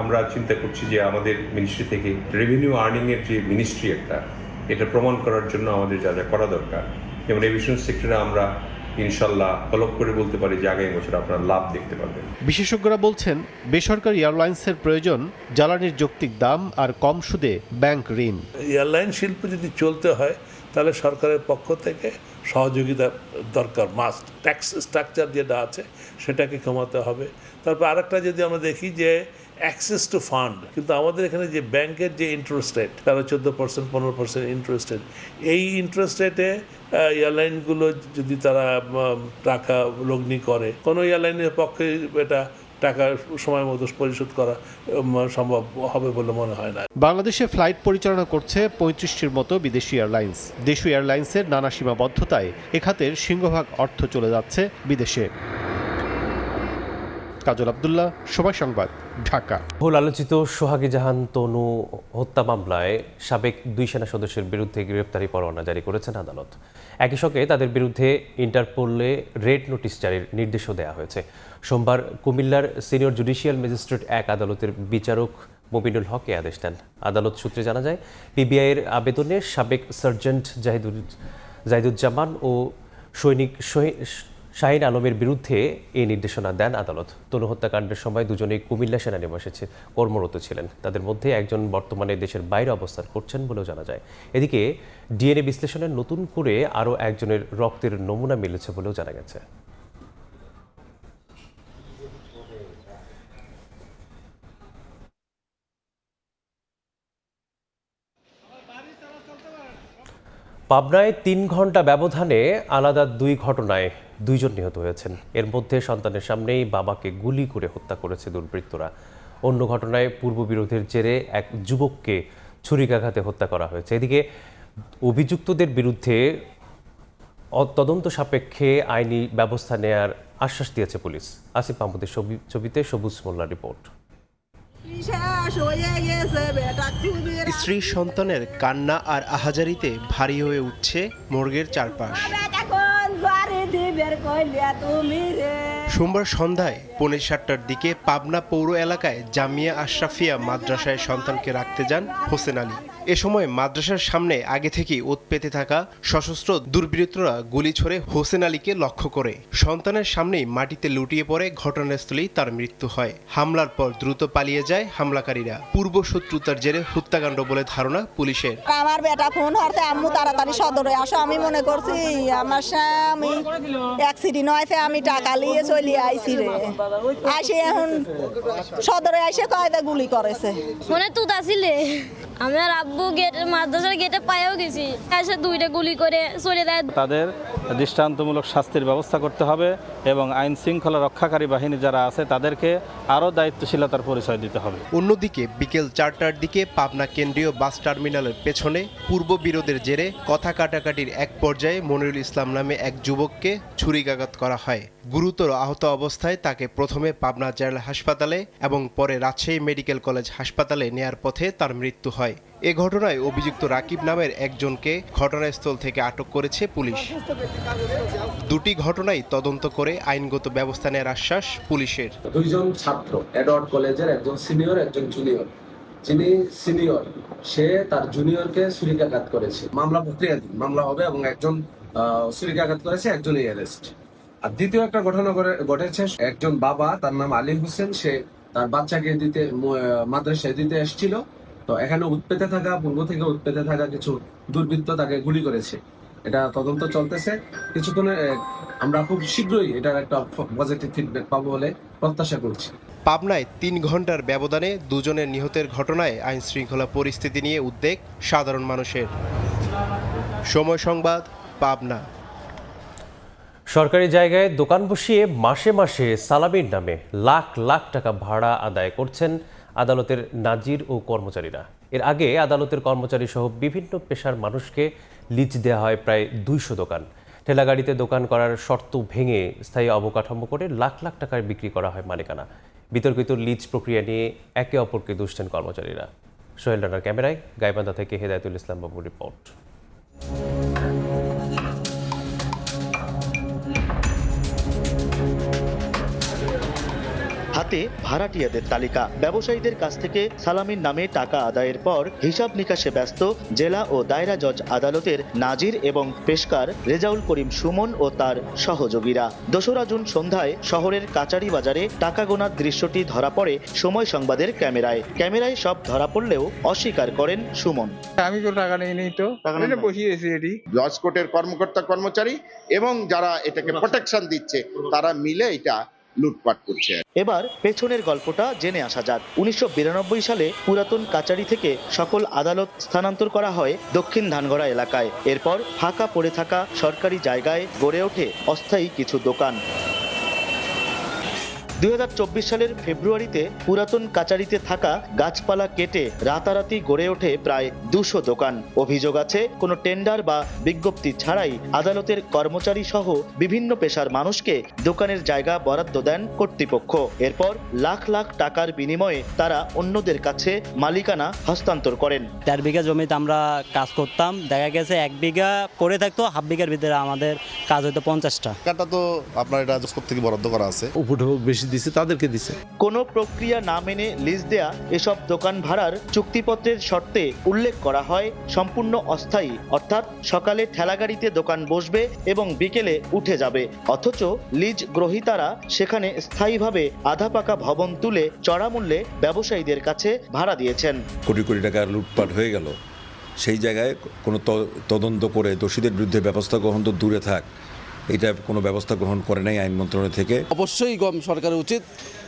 আমরা চিন্তা করছি যে আমাদের মিনিস্ট্রি থেকে রেভিনিউ আর্নিংয়ের যে মিনিস্ট্রি এটা প্রমাণ করার জন্য আমাদের যা যা করা দরকার, যেমন এভিয়েশন সেক্টরে আমরা ইনশাল্লাহ হলপ করে বলতে পারি যে আগামী বছর আপনারা লাভ দেখতে পাবেন। বিশেষজ্ঞরা বলছেন বেসরকারি এয়ারলাইন্সের প্রয়োজন জ্বালানির যৌক্তিক দাম আর কম সুদে ব্যাংক ঋণ। এয়ারলাইন শিল্প যদি চলতে হয় তাহলে সরকারের পক্ষ থেকে সহযোগিতা দরকার, মাস্ট। ট্যাক্স স্ট্রাকচার যেটা আছে সেটাকে কমাতে হবে। তারপর আরেকটা যদি আমরা দেখি যে অ্যাক্সেস টু ফান্ড, কিন্তু আমাদের এখানে যে ব্যাংকের যে ইন্টারেস্ট রেট 13-14%, 15% ইন্টারেস্ট রেট, এই ইন্টারেস্ট রেটে এয়ারলাইনগুলো যদি তারা টাকা লগ্নি করে, কোনো এয়ারলাইনের পক্ষে এটা টাকা সময় মতো পরিশোধ করা সম্ভব হবে বলে মনে হয় না। বাংলাদেশে ফ্লাইট পরিচালনা করছে 35টির মতো বিদেশি এয়ারলাইন্স। দেশীয় এয়ারলাইন্সের নানা সীমাবদ্ধতায় এ খাতের সিংহভাগ অর্থ চলে যাচ্ছে বিদেশে। কাজল আব্দুল্লাহ, সময় সংবাদ, ঢাকা। বহুল আলোচিত সোহাগী জাহান তনু হত্যা মামলায় সাবেক 2 সেনা সদস্যের বিরুদ্ধে গ্রেপ্তারি পরোয়ানা জারি করেছেন আদালত। একই সঙ্গে তাদের বিরুদ্ধে ইন্টারপোলে রেড নোটিশ জারির নির্দেশও দেওয়া হয়েছে। সোমবার কুমিল্লার সিনিয়র জুডিশিয়াল ম্যাজিস্ট্রেট 1 আদালতের বিচারক মুবিনুল হক এ আদেশ দেন। আদালত সূত্রে জানা যায়, পিবিআইয়ের আবেদনে সাবেক সার্জেন্ট জাহিদুজ্জামান ও সৈনিক শাহিন আলমের বিরুদ্ধে এই নির্দেশনা দেন আদালত। তনু হত্যাকাণ্ডের সময় দুজনেই কুমিল্লা সেনানিবাসে কর্মরত ছিলেন। তাদের মধ্যে একজন বর্তমানে দেশের বাইরে অবস্থান করছেন বলেও জানা যায়। এদিকে ডিএনএ বিশ্লেষণে নতুন করে আরও একজনের রক্তের নমুনা মিলেছে বলেও জানা গেছে। পাবনায় 3 ঘন্টা ব্যবধানে আলাদা 2 ঘটনায় 2 জন নিহত হয়েছেন। এর মধ্যে সন্তানের সামনেই বাবাকে গুলি করে হত্যা করেছে দুর্বৃত্তরা। অন্য ঘটনায় পূর্ববিরোধের জেরে এক যুবককে ছুরিকাঘাতে হত্যা করা হয়েছে। এদিকে অভিযুক্তদের বিরুদ্ধে তদন্ত সাপেক্ষে আইনি ব্যবস্থা নেয়ার আশ্বাস দিয়েছে পুলিশ। আসিফ মাহমুদের ছবিতে সবুজ মোল্লার রিপোর্ট। স্ত্রী সন্তানের কান্না আর আহাজারিতে ভারী হয়ে উঠছে মর্গের চারপাশ। সোমবার সন্ধ্যায় 6:45টার দিকে পাবনা পৌর এলাকায় জামিয়া আশরাফিয়া মাদ্রাসায় সন্তানকে রাখতে যান হোসেন আলী। এ সময় মাদ্রাসার সামনে আগে থেকেই ওত পেতে থাকা সশস্ত্র দুর্বৃত্তরা গুলি ছড়ে হোসেন আলীকে লক্ষ্য করে। সন্তানের সামনেই মাটিতে লুটিয়ে পড়ে ঘটনাস্থলেই তার মৃত্যু হয়। হামলার পর দ্রুত পালিয়ে যায় হামলাকারীরা। পূর্ব শত্রুতার জেরে হত্যাকাণ্ড বলে ধারণা পুলিশের। আমার বেটা ফোন হরতে আম্মু তাড়াতাড়ি সদরে আসো, আমি মনে করছি আমার স্বামী অ্যাক্সিডেন্ট হয়েছে, আমি টাকা নিয়ে চলে আইছি রে। আইসে এখন সদরে আইসে কয়টা গুলি করেছে। মনে তুত আসিলে আমার আব্বু গেটের মাদ্রাসার গেটে পায়েও গেছি, এসে 2টা গুলি করে চলে যায়। তাদের দৃষ্টান্তমূলক শাস্তির ব্যবস্থা করতে হবে এবং আইন শৃঙ্খলা রক্ষাকারী বাহিনী যারা আছে তাদেরকে আরও দায়িত্বশীলতার পরিচয় দিতে হবে। অন্যদিকে বিকেল 4টার দিকে পাবনা কেন্দ্রীয় বাস টার্মিনালের পেছনে পূর্ব বিরোধের জেরে কথা কাটাকাটির এক পর্যায়ে মনিরুল ইসলাম নামে এক যুবককে ছুরিকাঘাত করা হয়। গুরুতর আহত অবস্থায় তাকে প্রথমে পাবনা জেনারেল হাসপাতালে এবং পরে রাজশাহী মেডিকেল কলেজ হাসপাতালে নেয়ার পথে তার মৃত্যু হয়। এ ঘটনায় অভিযুক্ত রাকিব নামের একজনকে ঘটনাস্থল থেকে আটক করেছে পুলিশ। দুটি ঘটনায় তদন্ত করে আইনগত ব্যবস্থা নেওয়ার আশ্বাস পুলিশের। 2 জন ছাত্র এডওয়ার্ড কলেজের, একজন সিনিয়র একজন জুনিয়র। যিনি সিনিয়র সে তার জুনিয়রকে ছুরিকাঘাত করেছে। মামলা প্রক্রিয়াধীন, মামলা হবে এবং একজন ছুরিকাঘাত করেছে, একজনই অ্যারেস্ট। আর দ্বিতীয় একটা ঘটনা ঘটেছে, একজন বাবা তার নাম আলী হোসেন, সে তার বাচ্চাকে দিতে মাদ্রাসায় দিতে এসেছিল। তো এখানে উৎপেতে থাকা, পূর্ব থেকে উৎপেতে থাকা কিছু দুর্বৃত্ত তাকে গুলি করেছে। এটা তদন্ত চলতেছে। কিছুক্ষণে আমরা খুব শীঘ্রই এটার একটা পজিটিভ ফিডব্যাক পাবো বলে প্রত্যাশা করছি। পাবনায় 3 ঘন্টার ব্যবধানে 2 জনের নিহতের ঘটনায় আইন শৃঙ্খলা পরিস্থিতি নিয়ে উদ্বেগ সাধারণ মানুষের। সময় সংবাদ, পাবনা। সরকারি জায়গায় দোকান বসিয়ে মাসে মাসে সালামির নামে লাখ লাখ টাকা ভাড়া আদায় করছেন আদালতের নাজির ও কর্মচারীরা। এর আগে আদালতের কর্মচারী সহ বিভিন্ন পেশার মানুষকে লিজ দেওয়া হয় প্রায় 200 দোকান। ঠেলাগাড়িতে দোকান করার শর্ত ভেঙে স্থায়ী অবকাঠামো করে লাখ লাখ টাকায় বিক্রি করা হয় মালিকানা। বিতর্কিত লিজ প্রক্রিয়া নিয়ে একে অপরকে দোষ দেন কর্মচারীরা। সোহেল রানার ক্যামেরায় গাইবান্ধা থেকে হেদায়েতুল ইসলাম বাবুর রিপোর্ট। হাত হাতে ভাড়াটিয়াদের তালিকা। ব্যবসায়ীদের কাছ থেকে সালামির নামে টাকা আদায়ের পর হিসাব নিকাশে ব্যস্ত জেলা ও দায়রা জজ আদালতের নাজির এবং পেশকার রেজাউল করিম সুমন ও তার সহযোগীরা। 2রা জুন সন্ধ্যায় শহরের কাচারি বাজারে টাকা গোনার দৃশ্যটি ধরা পড়ে সময় সংবাদের ক্যামেরায় সব ধরা পড়লেও অস্বীকার করেন সুমন। আমি তো টাকা নেই, তো বসিয়েছি এটি। জজ কোর্টের কর্মকর্তা কর্মচারী এবং যারা এটাকে প্রোটেকশন দিচ্ছে তারা মিলে এটা লুটপাট করছে। এবার পেছনের গল্পটা জেনে আসা যাক। 1992 সালে পুরাতন কাচারি থেকে সকল আদালত স্থানান্তর করা হয় দক্ষিণ ধানগড়া এলাকায়। এরপর ফাঁকা পড়ে থাকা সরকারি জায়গায় গড়ে ওঠে অস্থায়ী কিছু দোকান। 2024 সালের ফেব্রুয়ারিতে পুরাতন কাচারিতে থাকা গাছপালা কেটে রাতারাতি গড়ে ওঠে প্রায় 200 দোকান। অভিযোগ আছে কোনো টেন্ডার বা বিজ্ঞপ্তি ছাড়াই আদালতের কর্মচারী সহ বিভিন্ন পেশার মানুষকে দোকানের জায়গা বরাদ্দ দেন কর্তৃপক্ষ। এরপর লাখ লাখ টাকার বিনিময়ে তারা অন্যদের কাছে মালিকানা হস্তান্তর করেন। 4 বিঘা জমিতে আমরা কাজ করতাম, দেখা গেছে 1 বিঘা পড়ে থাকতো, হাফ বিঘার ভিতরে আমাদের কাজ হইতো 50টা। টাকাটা তো আপনার এটা থেকে বরাদ্দ করা আছে, উপভোগ বেশি দিছে তাদেরকে দিছে। কোনো প্রক্রিয়া না মেনে লিজ দেয়া এসব দোকান ভাড়ার চুক্তিপত্রের শর্তে উল্লেখ করা হয় সম্পূর্ণ অস্থায়ী, অর্থাৎ সকালে ঠেলাগাড়িতে দোকান বসবে এবং বিকেলে উঠে যাবে। অথচ লিজ গ্রহীতারা সেখানে স্থায়ীভাবে আধা পাকা ভবন তুলে চড়া মূল্যে ব্যবসায়ীদের কাছে ভাড়া দিয়েছেন। কোটি কোটি টাকার লুটপাট হয়ে গেল, সেই জায়গায় কোনো তদন্ত করে দোষীদের বিরুদ্ধে ব্যবস্থা গ্রহণ তো দূরে থাক, এটা কোনো ব্যবস্থা গ্রহণ করে নাই আইন মন্ত্রণালয় থেকে। অবশ্যই সরকারের উচিত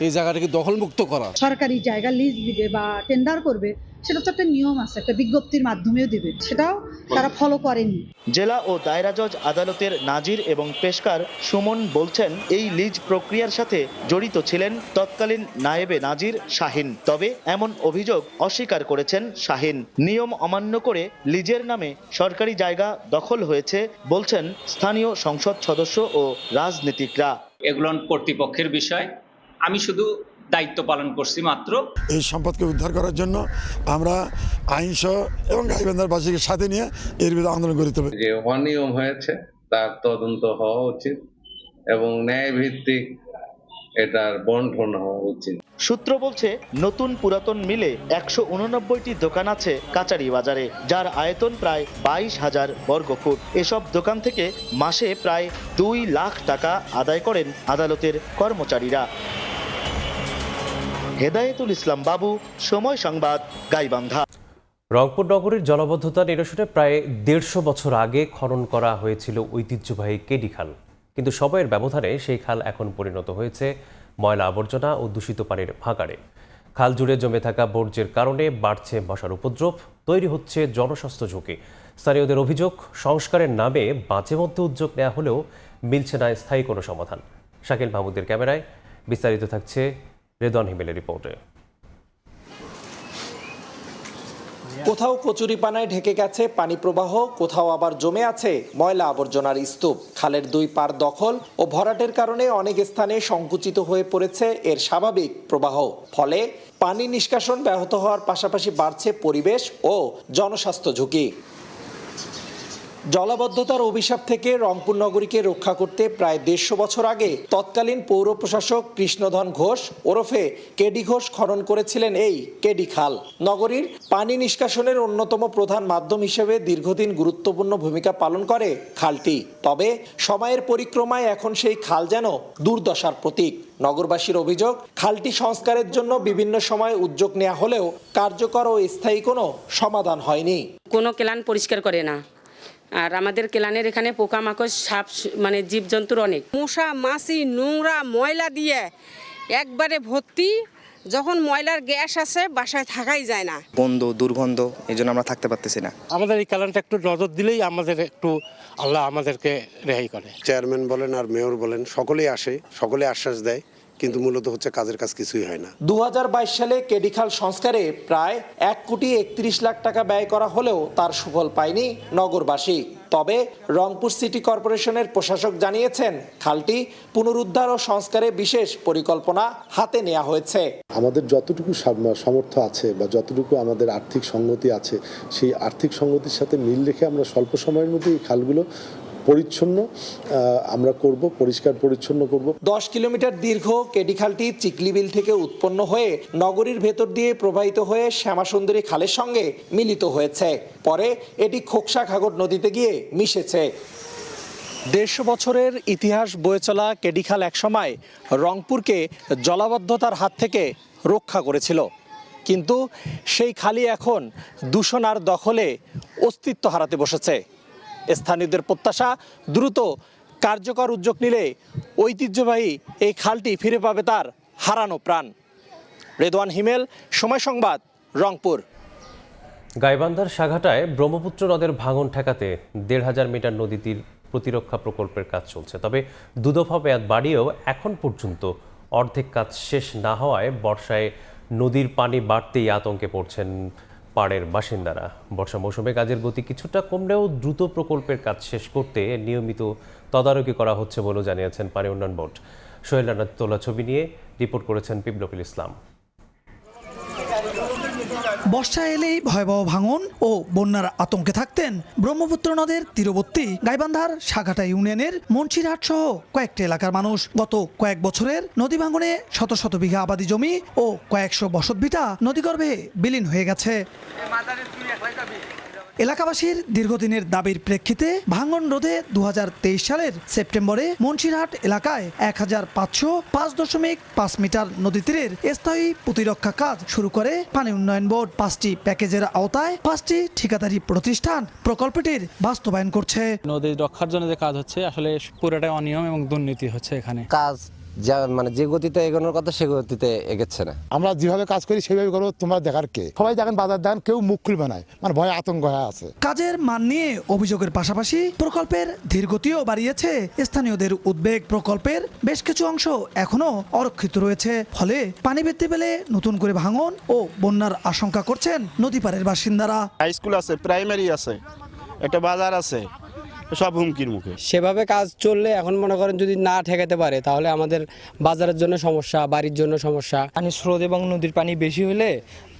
এই জায়গাটাকে দখলমুক্ত করা। সরকারি জায়গা লিজ দিবে বা টেন্ডার করবে, সেটা তো একটা নিয়ম আছে, একটা বিজ্ঞপ্তির মাধ্যমেও দিবে, সেটাও তারা ফলো করেনি। জেলা ও দায়রা জজ আদালতের নাজির এবং পেশকার সুমন বলছেন এই লিজ প্রক্রিয়ার সাথে জড়িত ছিলেন তৎকালীন নায়েবে নাজির শাহিন। তবে এমন অভিযোগ অস্বীকার করেছেন শাহিন। নিয়ম অমান্য করে লিজের নামে সরকারি জায়গা দখল হয়েছে বলছেন স্থানীয় সংসদ সদস্য ও রাজনীতিকরা। এগুলো কর্তৃপক্ষের বিষয়, আমি শুধু দায়িত্ব পালন করছি মাত্র। এই সম্পদকে উদ্ধার করার জন্য আমরা আইনসহ এবং গাইবান্ধারবাসীকে সাথে নিয়ে এর বিরুদ্ধে আন্দোলন করতে হবে। যে অনিয়ম হয়েছে তার তদন্ত হওয়া উচিত এবং ন্যায়ভিত্তিক এটার বন্টন হওয়া উচিত। সূত্র বলছে নতুন পুরাতন মিলে 189টি দোকান আছে কাচারি বাজারে, যার আয়তন প্রায় 22,000 বর্গফুট। এসব দোকান থেকে মাসে প্রায় 2 লাখ টাকা আদায় করেন আদালতের কর্মচারীরা। হেদায়েতুল ইসলাম বাবু, সময় সংবাদ, গাইবান্ধা। রংপুর নগরীর জলাবদ্ধতা নিরসনে প্রায় 150 বছর আগে খনন করা হয়েছিল ঐতিহ্যবাহী কেডি খাল, কিন্তু সময়ের ব্যবধানে সেই খাল এখন পরিণত হয়েছে ময়লা আবর্জনা ও দূষিত পানির ভাগাড়ে। খাল জুড়ে জমে থাকা বর্জ্যের কারণে বাড়ছে মশার উপদ্রব, তৈরি হচ্ছে জনস্বাস্থ্য ঝুঁকি। স্থানীয়দের অভিযোগ, সংস্কারের নামে মাঝে মধ্যে উদ্যোগ নেওয়া হলেও মিলছে না স্থায়ী কোনো সমাধান। শাকিল মাহমুদের ক্যামেরায় বিস্তারিত থাকছে রেদওয়ান হিমেলের রিপোর্টে। কোথাও কচুরিপানায় ঢেকে গেছে পানি প্রবাহ, কোথাও আবার জমে আছে ময়লা আবর্জনার স্তূপ। খালের 2 পার দখল ও ভরাটের কারণে অনেক স্থানে সংকুচিত হয়ে পড়েছে এর স্বাভাবিক প্রবাহ। ফলে পানি নিষ্কাশন ব্যাহত হওয়ার পাশাপাশি বাড়ছে পরিবেশ ও জনস্বাস্থ্য ঝুঁকি। জলাবদ্ধতার অভিশাপ থেকে রংপুর নগরীকে রক্ষা করতে প্রায় 150 বছর আগে তৎকালীন পৌর প্রশাসক কৃষ্ণধন ঘোষ ওরফে কেডি ঘোষ খনন করেছিলেন এই কেডি খাল। নগরীর পানি নিষ্কাশনের অন্যতম প্রধান মাধ্যম হিসেবে দীর্ঘদিন গুরুত্বপূর্ণ ভূমিকা পালন করে খালটি। তবে সময়ের পরিক্রমায় এখন সেই খাল যেন দুর্দশার প্রতীক। নগরবাসীর অভিযোগ, খালটি সংস্কারের জন্য বিভিন্ন সময় উদ্যোগ নেওয়া হলেও কার্যকর ও স্থায়ী কোনো সমাধান হয়নি। কোনো কেলান পরিষ্কার করে না, আর আমাদের কেলানের এখানে পোকামাকড়, সাপ, মানে জীবজন্তুর অনেক। মশা মাছি নোংরা ময়লা দিয়ে একবারে ভর্তি। যখন ময়লার গ্যাস আসে বাসায় থাকাই যায় না, গন্ধ দুর্গন্ধ, এই জন্য আমরা থাকতে পারতেছি না। আমাদের এই কেলানটা একটু নজর দিলেই আমাদের একটু আল্লাহ আমাদেরকে রেহাই করে। চেয়ারম্যান বলেন আর মেয়র বলেন সকলেই আসে, সকলে আশ্বাস দেয়, কিন্তু মূলত হচ্ছে কাজের কাজ কিছুই হয় না। 2022 সালে কেডি খাল সংস্কারে প্রায় 1,31 লাখ টাকা ব্যয় করা হলেও তার সুফল পায়নি নগরবাসী। তবে রংপুর সিটি কর্পোরেশনের প্রশাসক জানিয়েছেন খালটি পুনরুদ্ধার ও সংস্কারে বিশেষ পরিকল্পনা হাতে নেওয়া হয়েছে। আমাদের যতটুকু সামর্থ্য আছে বা যতটুকু আমাদের আর্থিক সংগতি আছে, সেই আর্থিক সংগতির সাথে মিল রেখে আমরা স্বল্প সময়ের মধ্যে এই খালগুলো পরিচ্ছন্ন আমরা করব, পরিষ্কার পরিচ্ছন্ন করব। 10 কিলোমিটার দীর্ঘ কেডি খালটি চিকলিবিল থেকে উৎপন্ন হয়ে নগরীর ভেতর দিয়ে প্রবাহিত হয়ে শ্যামাসুন্দরী খালের সঙ্গে মিলিত হয়েছে। পরে এটি খোকসা ঘাঘর নদীতে গিয়ে মিশেছে। 150 বছরের ইতিহাস বয়ে চলা কেডি খাল একসময় রংপুরকে জলাবদ্ধতার হাত থেকে রক্ষা করেছিল, কিন্তু সেই খালই এখন দূষণ আর দখলে অস্তিত্ব হারাতে বসেছে। স্থানীয়দের প্রত্যাশা, দ্রুত কার্যকর উদ্যোগ নিলে ঐতিহ্যবাহী এই খালটি ফিরে পাবে তার হারানো প্রাণ। রেদওয়ান হিমেল, সময় সংবাদ, রংপুর। গাইবান্ধার সাঘাটায় ব্রহ্মপুত্র নদের ভাঙন ঠেকাতে 1,500 মিটার নদী তীর প্রতিরক্ষা প্রকল্পের কাজ চলছে। তবে দুদফা মেয়াদ বাড়িয়েও এখন পর্যন্ত অর্ধেক কাজ শেষ না হওয়ায় বর্ষায় নদীর পানি বাড়তেই আতঙ্কে পড়ছেন পাড়ের বাসিন্দারা। বর্ষা মৌসুমে কাজের গতি কিছুটা কমলেও দ্রুত প্রকল্পের কাজ শেষ করতে নিয়মিত তদারকি করা হচ্ছে বলেও জানিয়েছেন পানি উন্নয়ন বোর্ড। সোহেল রানার তোলা ছবি নিয়ে রিপোর্ট করেছেন বিপ্লবুল ইসলাম। বর্ষা এলেই ভয়াবহ ভাঙন ও বন্যার আতঙ্কে থাকতেন ব্রহ্মপুত্র নদের তীরবর্তী গাইবান্ধার সাঘাটা ইউনিয়নের মুন্সিরহাট সহ কয়েকটি এলাকার মানুষ। গত কয়েক বছরের নদী ভাঙনে শত শত বিঘা আবাদি জমি ও কয়েকশো বসতভিটা নদীগর্ভে বিলীন হয়ে গেছে। এলাকাবাসীর দীর্ঘদিনের দাবির প্রেক্ষিতে ভাঙন রোধে 2023 সালের সেপ্টেম্বরে মুন্সিরহাট এলাকায় 1505.5 মিটার নদী তীরের স্থায়ী প্রতিরক্ষা কাজ শুরু করে পানি উন্নয়ন বোর্ড। 5টি প্যাকেজের আওতায় 5টি ঠিকাদারি প্রতিষ্ঠান প্রকল্পটির বাস্তবায়ন করছে। নদী রক্ষার জন্য যে কাজ হচ্ছে আসলে পুরোটাই অনিয়ম এবং দুর্নীতি হচ্ছে এখানে। কাজ যে গতিতে এগোনোর কথা সে গতিতে এগোচ্ছে না। আমরা যেভাবে কাজ করি সেভাবে করবো, তোমরা দেখার কে? সবাই দেখেন বাজার দেন, কেউ মুখ খুলবে না, মানে ভয় আতঙ্ক হয়ে আছে। কাজের মান নিয়ে অভিযোগের পাশাপাশি প্রকল্পের ধীরগতিও বাড়িয়েছে স্থানীয়দের উদ্বেগ। প্রকল্পের বেশ কিছু অংশ এখনো অরক্ষিত রয়েছে, ফলে পানি বৃদ্ধি পেলে নতুন করে ভাঙন ও বন্যার আশঙ্কা করছেন নদীপাড়ের বাসিন্দারা। হাই স্কুল আছে, প্রাইমারি আছে, একটা বাজার আছে, সব হুমকির মুখে। সেভাবে কাজ চললে এখন মনে করেন যদি না ঠেকাতে পারে তাহলে আমাদের বাজারের জন্য সমস্যা, বাড়ির জন্য সমস্যা। পানি স্রোত এবং নদীর পানি বেশি হলে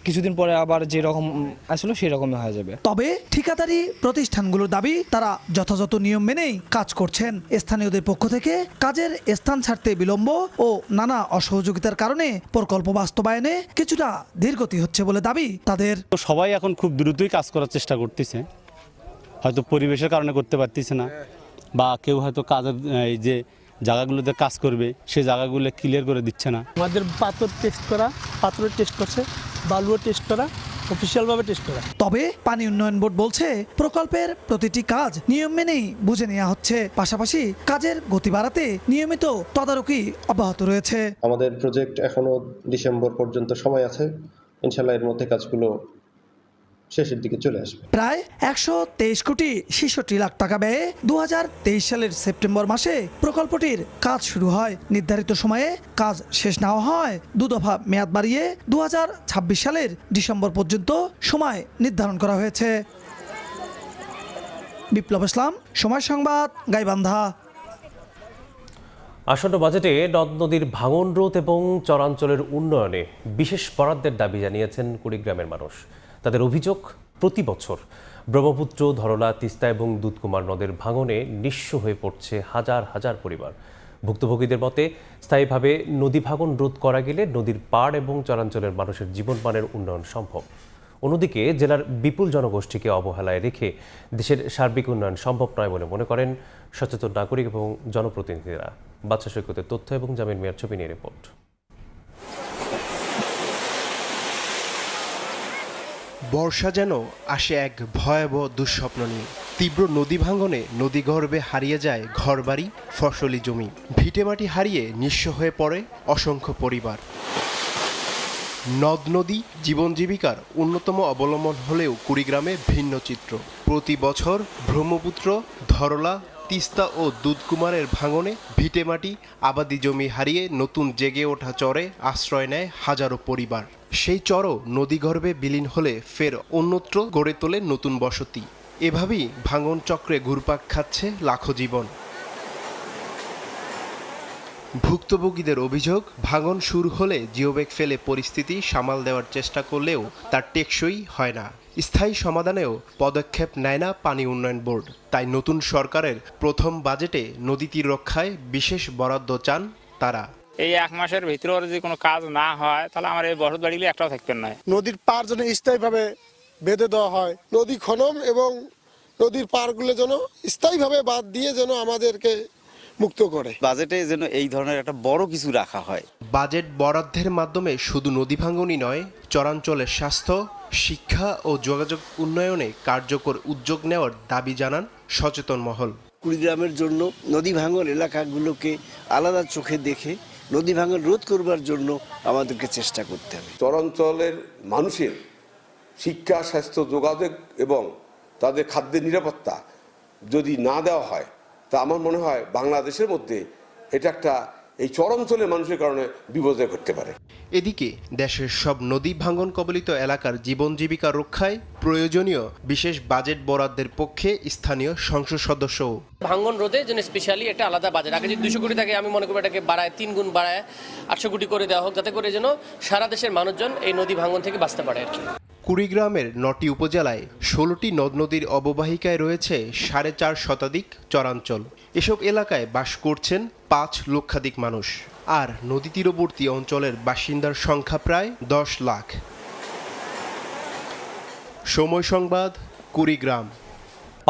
কিছুদিন পরে আবার যেরকম আসলে সেরকমই হয়ে যাবে। তবে ঠিকাদারি প্রতিষ্ঠানগুলোর দাবি তারা যথাযথ নিয়ম মেনেই কাজ করছেন। স্থানীয়দের পক্ষ থেকে কাজের স্থান ছাড়তে বিলম্ব ও নানা অসহযোগিতার কারণে প্রকল্প বাস্তবায়নে কিছুটা ধীরগতি হচ্ছে বলে দাবি তাদের। সবাই এখন খুব দ্রুতই কাজ করার চেষ্টা করতেছে, হয়তো পরিবেশের কারণে করতে পারতেছে না, বা কেউ হয়তো কাজের এই যে জায়গাগুলোতে কাজ করবে সেই জায়গাগুলো ক্লিয়ার করে দিচ্ছে না। আমাদের পাথর টেস্ট করা, পাথরের টেস্ট করছে, বালুর টেস্ট করা, অফিসিয়ালভাবে টেস্ট করা। তবে পানি উন্নয়ন বোর্ড বলছে প্রকল্পের প্রতিটি কাজ নিয়ম মেনেই বুঝে নেওয়া হচ্ছে। পাশাপাশি কাজের গতি বাড়াতে নিয়মিত তদারকি অব্যাহত রয়েছে। আমাদের প্রজেক্ট এখনো ডিসেম্বর পর্যন্ত সময় আছে, ইনশাআল্লাহ এর মধ্যে কাজগুলো শেষের দিকে চলে আসবে। প্রায় 123 কোটি 66 লাখ টাকা ব্যয়ে 2023 সালের সেপ্টেম্বর মাসে প্রকল্পটির কাজ শুরু হয়। নির্ধারিত সময়ে কাজ শেষ না হয় দুদফা মেয়াদ বাড়িয়ে 2026 সালের ডিসেম্বর পর্যন্ত সময় নির্ধারণ করা হয়েছে। বিপ্লব ইসলাম, সময় সংবাদ, গাইবান্ধা। আসন্ন বাজেটে নদ নদীর ভাঙন রোধ এবং চরাঞ্চলের উন্নয়নে বিশেষ বরাদ্দের দাবি জানিয়েছেন কুড়িগ্রামের মানুষ। তাদের অভিযোগ, প্রতি বছর ব্রহ্মপুত্র, ধরলা, তিস্তা এবং দুধকুমার নদের ভাঙনে নিঃস্ব হয়ে পড়ছে হাজার হাজার পরিবার। ভুক্তভোগীদের মতে স্থায়ীভাবে নদী ভাঙন রোধ করা গেলে নদীর পাড় এবং চরাঞ্চলের মানুষের জীবনমানের উন্নয়ন সম্ভব। অন্যদিকে জেলার বিপুল জনগোষ্ঠীকে অবহেলায় রেখে দেশের সার্বিক উন্নয়ন সম্ভব নয় বলে মনে করেন সচেতন নাগরিক এবং জনপ্রতিনিধিরা। বাদশা সৈকতের তথ্য এবং জামিন মিয়ার ছবি নিয়ে রিপোর্ট। বর্ষা যেন আসে এক ভয়াবহ দুঃস্বপ্ন নিয়ে। তীব্র নদী ভাঙনে নদীগর্ভে হারিয়ে যায় ঘরবাড়ি, ফসলি জমি, ভিটেমাটি হারিয়ে নিঃস্ব হয়ে পড়ে অসংখ্য পরিবার। নদ নদী জীবন জীবিকার অন্যতম অবলম্বন হলেও কুড়িগ্রামে ভিন্ন চিত্র। প্রতি বছর ব্রহ্মপুত্র, ধরলা, তিস্তা ও দুধকুমারের ভাঙনে ভিটেমাটি, আবাদি জমি হারিয়ে নতুন জেগে ওঠা চরে আশ্রয় নেয় হাজারো পরিবার। সেই চরও নদীগর্ভে বিলীন হলে ফের অন্যত্র গড়ে তোলে নতুন বসতি। এভাবেই ভাঙন চক্রে ঘুরপাক খাচ্ছে লাখো জীবন। ভুক্তভোগীদের অভিযোগ, ভাঙন শুরু হলে জিওব্যাগ ফেলে পরিস্থিতি সামাল দেওয়ার চেষ্টা করলেও তার টেকসই হয় না। স্থায়ী সমাধানেও পদক্ষেপ নেয় না পানি উন্নয়ন বোর্ড। তাই নতুন সরকারের প্রথম বাজেটে নদী তীর রক্ষায় বিশেষ বরাদ্দ চান তারা। এই 1 মাসের ভিতরে যদি কোনো কাজ না হয় তাহলে আমার এই বসত বাড়িগুলো একটাও থাকবেন না। নদীর পার যেন স্থায়ীভাবে বেঁধে দেওয়া হয়, নদী খনন এবং নদীর পারগুলো যেন স্থায়ীভাবে বাদ দিয়ে যেন আমাদেরকে মুক্ত করে। বাজেটে যেন এই ধরনের একটা বড় কিছু রাখা হয়। বাজেট বরাদ্দের মাধ্যমে শুধু নদী ভাঙনই নয়, চরাঞ্চলের স্বাস্থ্য, শিক্ষা ও যোগাযোগ উন্নয়নে কার্যকর উদ্যোগ নেওয়ার দাবি জানান সচেতন মহল। কুড়িগ্রামের জন্য নদী ভাঙন এলাকাগুলোকে আলাদা চোখে দেখে নদী ভাঙন রোধ করবার জন্য আমাদেরকে চেষ্টা করতে হবে। চরাঞ্চলের মানুষের শিক্ষা, স্বাস্থ্য, যোগাযোগ এবং তাদের খাদ্যের নিরাপত্তা যদি না দেওয়া হয়, তা আমার মনে হয় বাংলাদেশের মধ্যে এটা একটা এই চরাঞ্চলের মানুষের কারণে বিপর্যয় ঘটতে পারে। এদিকে দেশের সব নদী ভাঙন কবলিত এলাকার জীবন জীবিকা রক্ষায় প্রয়োজনীয় বিশেষ বাজেট বরাদ্দের পক্ষে স্থানীয় সংসদ সদস্যও। ভাঙন রোধের জন্য স্পেশালি একটা আলাদা বাজেট, আগে যদি 200 কোটি থাকে আমি মনে করি এটাকে বাড়ায় 3 গুণ বাড়ায় 800 কোটি করে দেওয়া হোক, যাতে করে যেন সারা দেশের মানুষজন এই নদী ভাঙন থেকে বাঁচতে পারে আর কি। কুড়িগ্রামের 9টি উপজেলায় 16টি নদ নদীর অববাহিকায় রয়েছে 4.5 শতাধিক চরাঞ্চল। এসব এলাকায় বাস করছেন 5 লক্ষাধিক মানুষ, আর নদী তীরবর্তী অঞ্চলের বাসিন্দার সংখ্যা প্রায় 10 লাখ। সময় সংবাদ, কুড়িগ্রাম।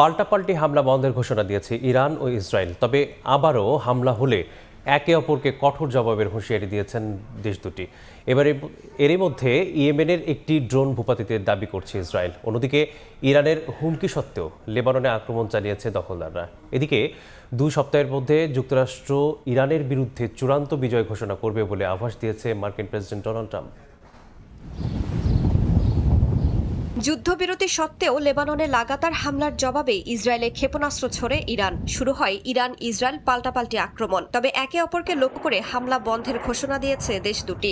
পাল্টাপাল্টি হামলা বন্ধের ঘোষণা দিয়েছে ইরান ও ইসরায়েল। তবে আবারও হামলা হলে একে অপরকে কঠোর জবাবের হুঁশিয়ারি দিয়েছেন দেশ দুটি। এরই মধ্যে ইয়েমেনের একটি ড্রোন ভূপাতিতের দাবি করছে ইসরায়েল। অন্যদিকে ইরানের হুমকি সত্ত্বেও লেবাননে আক্রমণ চালিয়েছে দখলদাররা। এদিকে 2 সপ্তাহের মধ্যে যুক্তরাষ্ট্র ইরানের বিরুদ্ধে চূড়ান্ত বিজয় ঘোষণা করবে বলে আভাস দিয়েছে মার্কিন প্রেসিডেন্ট ডোনাল্ড ট্রাম্প। যুদ্ধবিরতি সত্ত্বেও লেবাননে লাগাতার হামলার জবাবে ইসরায়েলে ক্ষেপণাস্ত্র ছোড়ে ইরান। শুরু হয় ইরান ইসরায়েল পাল্টাপাল্টি আক্রমণ। তবে একে অপরকে লক্ষ্য করে হামলা বন্ধের ঘোষণা দিয়েছে দেশ দুটি।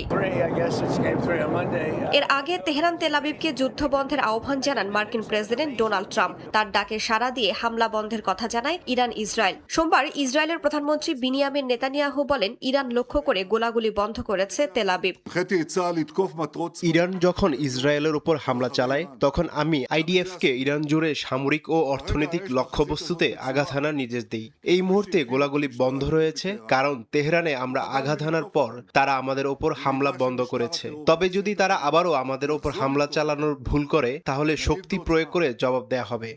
এর আগে তেহরান তেল আবিবকে যুদ্ধ বন্ধের আহ্বান জানান মার্কিন প্রেসিডেন্ট ডোনাল্ড ট্রাম্প। তার ডাকে সাড়া দিয়ে হামলা বন্ধের কথা জানায় ইরান ইসরায়েল। সোমবার ইসরায়েলের প্রধানমন্ত্রী বিনিয়ামিন নেতানিয়াহু বলেন, ইরান লক্ষ্য করে গোলাগুলি বন্ধ করেছে তেল আবিব। ইরান যখন ইসরায়েলের উপর হামলা চালায় তখন আমি আইডিএফকে ইরান জুড়ে সামরিক ও অর্থনৈতিক লক্ষ্যবস্তুতে আঘাত হানার নির্দেশ দিই। এই মুহূর্তে গোলাগুলি বন্ধ রয়েছে, কারণ তেহরানে আমরা আঘাত হানার পর তারা আমাদের ওপর হামলা বন্ধ করেছে। তবে যদি তারা আবারও আমাদের ওপর হামলা চালানোর ভুল করে, তাহলে শক্তি প্রয়োগ করে জবাব দেয়া হবে।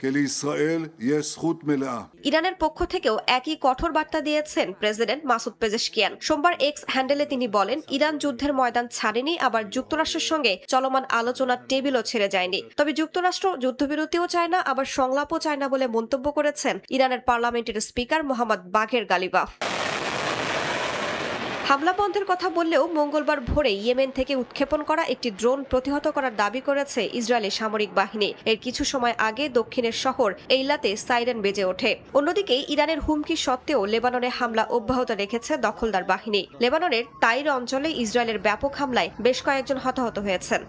ইরানের পক্ষ থেকেও একই কঠোর বার্তা দিয়েছেন প্রেসিডেন্ট মাসুদ পেজেশকিয়ান। সোমবার এক্স হ্যান্ডেলে তিনি বলেন, ইরান যুদ্ধের ময়দান ছাড়েনি, আবার যুক্তরাষ্ট্রের সঙ্গে চলমান আলোচনার টেবিলও ছেড়ে যায়নি। তবে যুক্তরাষ্ট্র যুদ্ধবিরতিও চায় না, আবার সংলাপও চায় না বলে মন্তব্য করেছেন ইরানের পার্লামেন্টের স্পিকার মোহাম্মদ বাঘের গালিবাফ। হামলা বন্ধের কথা বললেও মঙ্গলবার ভোরে ইয়েমেন থেকে উৎক্ষেপণ করা একটি ড্রোন প্রতিহত করার দাবি করেছে ইসরায়েলি সামরিক বাহিনী। এর কিছু সময় আগে দক্ষিণের শহর এইলাতে সাইরেন বেজে ওঠে। অন্যদিকে ইরানের হুমকি সত্ত্বেও লেবাননে হামলা অব্যাহত রেখেছে দখলদার বাহিনী। লেবাননের তাইর অঞ্চলে ইসরায়েলের ব্যাপক হামলায় বেশ কয়েকজন হতাহত হয়েছেন।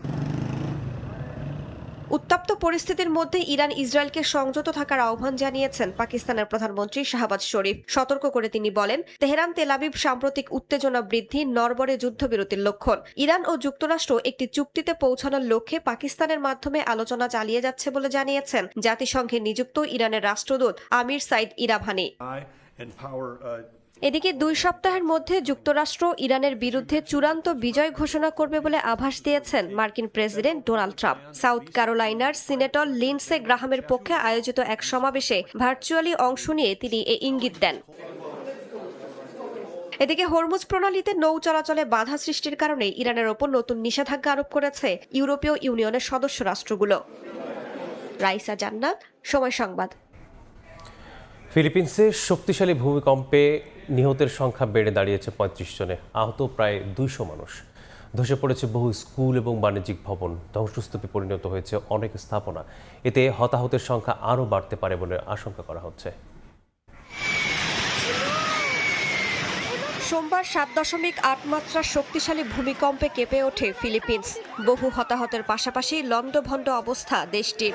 উত্তপ্ত পরিস্থিতির মধ্যে ইরান ইসরায়েলকে সংযত থাকার আহ্বান জানিয়েছেন পাকিস্তানের প্রধানমন্ত্রী শাহবাজ শরীফ। সতর্ক করে তিনি বলেন, তেহরান তেল আবিব সাম্প্রতিক উত্তেজনা বৃদ্ধি নড়বড়ে যুদ্ধবিরতির লক্ষণ। ইরান ও যুক্তরাষ্ট্র একটি চুক্তিতে পৌঁছানোর লক্ষ্যে পাকিস্তানের মাধ্যমে আলোচনা চালিয়ে যাচ্ছে বলে জানিয়েছেন জাতিসংঘে নিযুক্ত ইরানের রাষ্ট্রদূত আমির সাইদ ইরাভানি। এদিকে 2 সপ্তাহের মধ্যে যুক্তরাষ্ট্র ইরানের বিরুদ্ধে চূড়ান্ত বিজয় ঘোষণা করবে বলে আভাস দিয়েছেন মার্কিন প্রেসিডেন্ট ডোনাল্ড ট্রাম্প। সাউথ ক্যারোলাইনার সিনেটর লিন্ডসে গ্রাহামের পক্ষে আয়োজিত এক সমাবেশে ভার্চুয়ালি অংশ নিয়ে তিনি এই ইঙ্গিত দেন। এদিকে হরমুজ প্রণালীতে নৌ চলাচলে বাধা সৃষ্টির কারণে ইরানের ওপর নতুন নিষেধাজ্ঞা আরোপ করেছে ইউরোপীয় ইউনিয়নের সদস্য রাষ্ট্রগুলো। রাইসা জান্নাত, সময় সংবাদ। ফিলিপিন্সে শক্তিশালী ভূমিকম্পে নিহতের সংখ্যা বেড়ে দাঁড়িয়েছে 35 জনে, আহত প্রায় 200 মানুষ। ধসে পড়েছে বহু স্কুল এবং বাণিজ্যিক ভবন, ধ্বংসস্তূপে পরিণত হয়েছে অনেক স্থাপনা। এতে হতাহতের সংখ্যা আরও বাড়তে পারে বলে আশঙ্কা করা হচ্ছে। সোমবার 7.8 মাত্রার শক্তিশালী ভূমিকম্পে কেঁপে ওঠে ফিলিপিন্স। বহু হতাহতের পাশাপাশি লণ্ডভণ্ড অবস্থা দেশটির।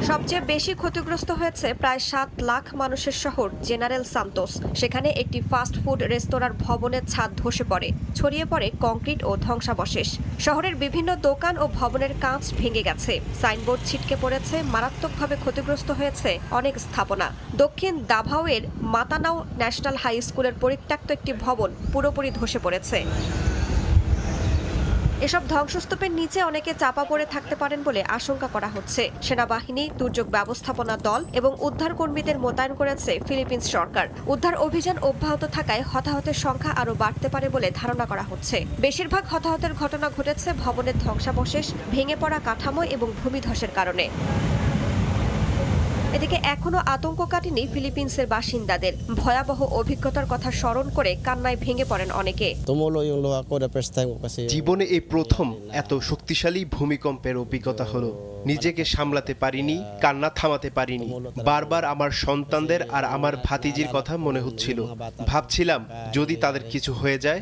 সবচেয়ে বেশি ক্ষতিগ্রস্ত হয়েছে প্রায় 7 লাখ মানুষের শহর জেনারেল সান্তোস। সেখানে একটি ফাস্ট ফুড রেস্তোরাঁর ভবনের ছাদ ধসে পড়ে, ছড়িয়ে পড়ে কংক্রিট ও ধ্বংসাবশেষ। শহরের বিভিন্ন দোকান ও ভবনের কাঁচ ভেঙে গেছে, সাইনবোর্ড ছিটকে পড়েছে, মারাত্মকভাবে ক্ষতিগ্রস্ত হয়েছে অনেক স্থাপনা। দক্ষিণ দাভাওয়ের মাতানাও ন্যাশনাল হাই স্কুলের পরিত্যক্ত একটি ভবন পুরোপুরি ধসে পড়েছে। এসব ধ্বংসস্তূপের নিচে অনেকে চাপা পড়ে থাকতে পারেন বলে আশঙ্কা করা হচ্ছে। সেনাবাহিনী, দুর্যোগ ব্যবস্থাপনা দল এবং উদ্ধার কর্মীদের মোতায়েন করেছে ফিলিপিন্স সরকার। উদ্ধার অভিযান অব্যাহত থাকায় হতাহতের সংখ্যা আরও বাড়তে পারে বলে ধারণা করা হচ্ছে। বেশিরভাগ হতাহতের ঘটনা ঘটেছে ভবনের ধ্বংসাবশেষ, ভেঙে পড়া কাঠামো এবং ভূমিধসের কারণে। এদিকে এখনো আতঙ্ক কাটেনি ফিলিপিন্সের বাসিন্দাদের। ভয়াবহ অভিজ্ঞতার কথা স্মরণ করে কান্নায় ভেঙে পড়েন অনেকে। জীবনে এই প্রথম এত শক্তিশালী ভূমিকম্পের অভিজ্ঞতা হলো। নিজেকে সামলাতে পারিনি, কান্না থামাতে পারিনি। বারবার আমার সন্তানদের আর আমার ভাতিজির কথা মনে হচ্ছিল। ভাবছিলাম যদি তাদের কিছু হয়ে যায়।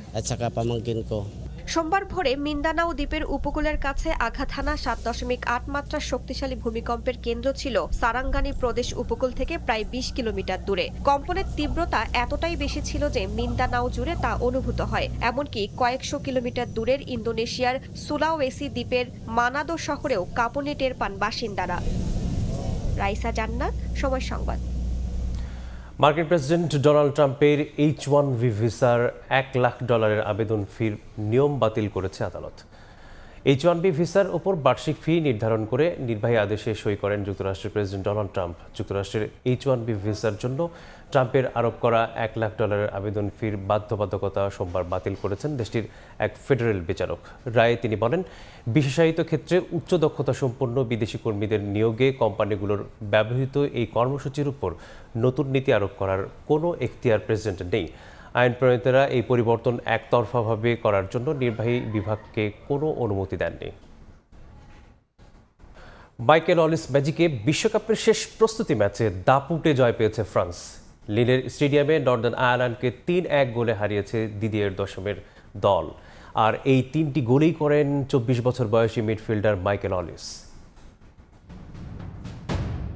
সোমবার ভোরে মিন্দানাও দ্বীপের উপকূলের কাছে আঘাত হানা 7.8 মাত্রার শক্তিশালী ভূমিকম্পের কেন্দ্র ছিল সারাঙ্গানি প্রদেশ উপকূল থেকে প্রায় 20 কিলোমিটার দূরে। কম্পনের তীব্রতা এতটাই বেশি ছিল যে মিন্দানাও জুড়ে তা অনুভূত হয়। এমনকি কয়েকশো কিলোমিটার দূরের ইন্দোনেশিয়ার সুলাওয়েসি দ্বীপের মানাদো শহরেও কাঁপুনি টের পান বাসিন্দারা। রাইসা জান্নাত, সময় সংবাদ। মার্কিন প্রেসিডেন্ট ডোনাল্ড ট্রাম্পের H-1B ভিসার $1 লাখ আবেদন ফির নিয়ম বাতিল করেছে আদালত। H-1B ভিসার ওপর বার্ষিক ফি নির্ধারণ করে নির্বাহী আদেশে সই করেন যুক্তরাষ্ট্রের প্রেসিডেন্ট ডোনাল্ড ট্রাম্প। যুক্তরাষ্ট্রের H-1B ভিসার জন্য ট্রাম্পের আরোপ করা $1 লাখ আবেদন ফির বাধ্যবাধকতা সোমবার বাতিল করেছেন দেশটির এক ফেডারেল বিচারক। রায়ে তিনি বলেন, বিশেষায়িত ক্ষেত্রে উচ্চ দক্ষতা সম্পন্ন বিদেশি কর্মীদের নিয়োগে কোম্পানিগুলোর ব্যবহৃত এই কর্মসূচির উপর নতুন নীতি আরোপ করার কোনো এখতিয়ার প্রেসিডেন্টের নেই। আইন প্রণেতারা এই পরিবর্তন একতরফাভাবে করার জন্য নির্বাহী বিভাগকে কোনো অনুমতি দেননি। মাইকেল অলিস ম্যাজিকে বিশ্বকাপের শেষ প্রস্তুতি ম্যাচে দাপুটে জয় পেয়েছে ফ্রান্স। লিলের স্টেডিয়ামে নর্দার্ন আয়ারল্যান্ডকে 3-1 গোলে হারিয়েছে দিদিয়ের দেশমের দল। আর এই 3টি গোলেই করেন 24 বছর বয়সী মিডফিল্ডার মাইকেল অলিস।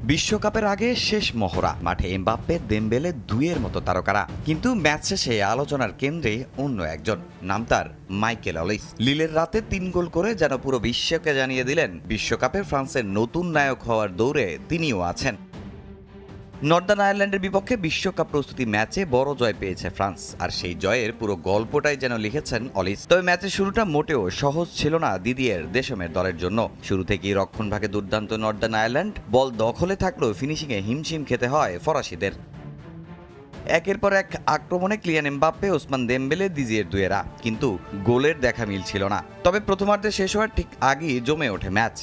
বিশ্বকাপের আগে শেষ মহড়া, মাঠে এমবাপ্পে, দেমবেলে, দুইয়ের মতো তারকারা। কিন্তু ম্যাচ শেষে আলোচনার কেন্দ্রে অন্য একজন, নাম তার মাইকেল অলিস। লিলের রাতে 3 গোল করে যেন পুরো বিশ্বকে জানিয়ে দিলেন বিশ্বকাপে ফ্রান্সের নতুন নায়ক হওয়ার দৌড়ে তিনিও আছেন। নর্দার্ন আয়ারল্যান্ডের বিপক্ষে বিশ্বকাপ প্রস্তুতি ম্যাচে বড় জয় পেয়েছে ফ্রান্স, আর সেই জয়ের পুরো গল্পটাই যেন লিখেছেন অলিস। তবে ম্যাচের শুরুটা মোটেও সহজ ছিল না দিদিয়ের দেশমের দলের জন্য। শুরু থেকেই রক্ষণভাগে দুর্দান্ত নর্দার্ন আয়ারল্যান্ড, বল দখলে থাকলেও ফিনিশিংয়ে হিমশিম খেতে হয় ফরাসিদের। একের পর এক আক্রমণে Kylian Mbappe, Ousmane Dembele, Didier দুয়েরা, কিন্তু গোলের দেখা মিলছিল না। তবে প্রথমার্ধে শেষ হওয়ার ঠিক আগেই জমে ওঠে ম্যাচ।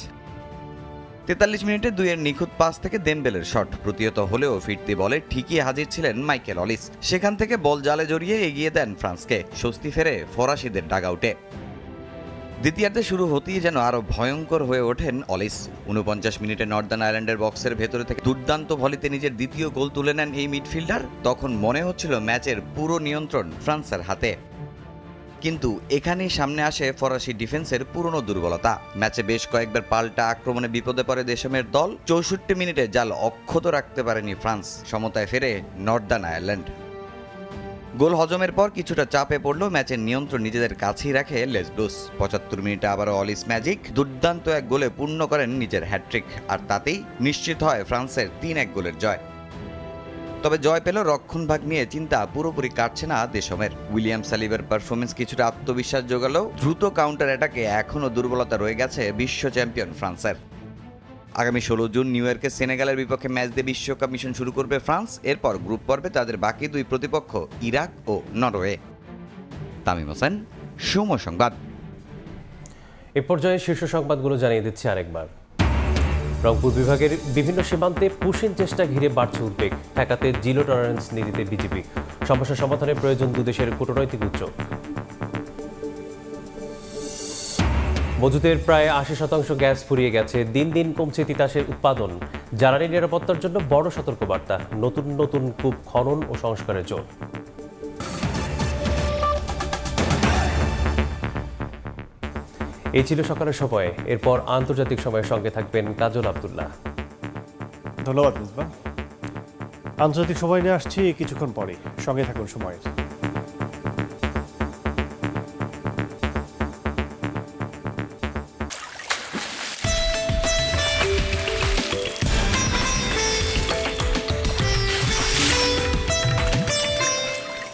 43 মিনিটে দুইয়ের নিখুঁত পাস থেকে দেমবেলের শট প্রতিহত হলেও ফিরতি বলে ঠিকই হাজির ছিলেন মাইকেল অলিস। সেখান থেকে বল জালে জড়িয়ে এগিয়ে দেন ফ্রান্সকে। স্বস্তি ফেরে ফরাসিদের ডাগআউটে। দ্বিতীয়ার্ধে শুরু হতেই যেন আরো ভয়ঙ্কর হয়ে ওঠেন অলিস। 49 মিনিটে নর্দার্ন আয়ারল্যান্ডের বক্সের ভেতরে থেকে দুর্দান্ত ভলিতে নিজের দ্বিতীয় গোল তুলে নেন এই মিডফিল্ডার। তখন মনে হচ্ছিল ম্যাচের পুরো নিয়ন্ত্রণ ফ্রান্সের হাতে। কিন্তু এখানেই সামনে আসে ফরাসি ডিফেন্সের পুরনো দুর্বলতা। ম্যাচে বেশ কয়েকবার পাল্টা আক্রমণে বিপদে পড়ে দেশমের দল। 64 মিনিটে জাল অক্ষত রাখতে পারেনি ফ্রান্স। সমতায় ফেরে নর্দার্ন আয়ারল্যান্ড। গোল হজমের পর কিছুটা চাপে পড়লেও ম্যাচের নিয়ন্ত্রণ নিজেদের কাছেই রাখে লেস ব্লুস। 75 মিনিটে আবারও অলিস ম্যাজিক দুর্দান্ত এক গোলে পূর্ণ করেন নিজের হ্যাট্রিক, আর তাতেই নিশ্চিত হয় ফ্রান্সের 3-1 গোলের জয়। তবে জয় পেল রক্ষণভাগ নিয়ে চিন্তা পুরোপুরি কাটছে না দেশমের। উইলিয়াম সালিবার পারফরমেন্স কিছুটা আত্মবিশ্বাস জোগালেও দ্রুত কাউন্টার অ্যাটাকে এখনও দুর্বলতা রয়ে গেছে বিশ্ব চ্যাম্পিয়ন ফ্রান্সের। আগামী 16 জুন নিউ ইয়র্কে সেনেগালের বিপক্ষে ম্যাচ দিয়ে বিশ্বকাপ মিশন শুরু করবে ফ্রান্স। এরপর গ্রুপ পর্বে তাদের বাকি 2 প্রতিপক্ষ ইরাক ও নরওয়ে। তামিম হোসেন, সময় সংবাদ। এ পর্যায়ে শীর্ষ সংবাদগুলো জানিয়ে দিচ্ছি আরেকবার। রংপুর বিভাগের বিভিন্ন সীমান্তে পুশিং চেষ্টা ঘিরে বাড়ছে উদ্বেগ। ঠেকাতে জিরো টলারেন্স নীতিতে বিজেপি। সমস্যা সমাধানের প্রয়োজন দুদেশের কূটনৈতিক উদ্যোগ। মজুদের প্রায় 80% গ্যাস ফুরিয়ে গেছে। দিন দিন কমছে তিতাসের উৎপাদন। জ্বালানি নিরাপত্তার জন্য বড় সতর্কবার্তা। নতুন নতুন কূপ খনন ও সংস্কারের জোর। এই ছিল সকালের সময়। এরপর আন্তর্জাতিক সময়ের সঙ্গে থাকবেন কাজল আব্দুল্লাহ। ধন্যবাদ মিসবাহ। আন্তর্জাতিক সময় নিয়ে আসছি কিছুক্ষণ পরে, সঙ্গে থাকুন সময়ের।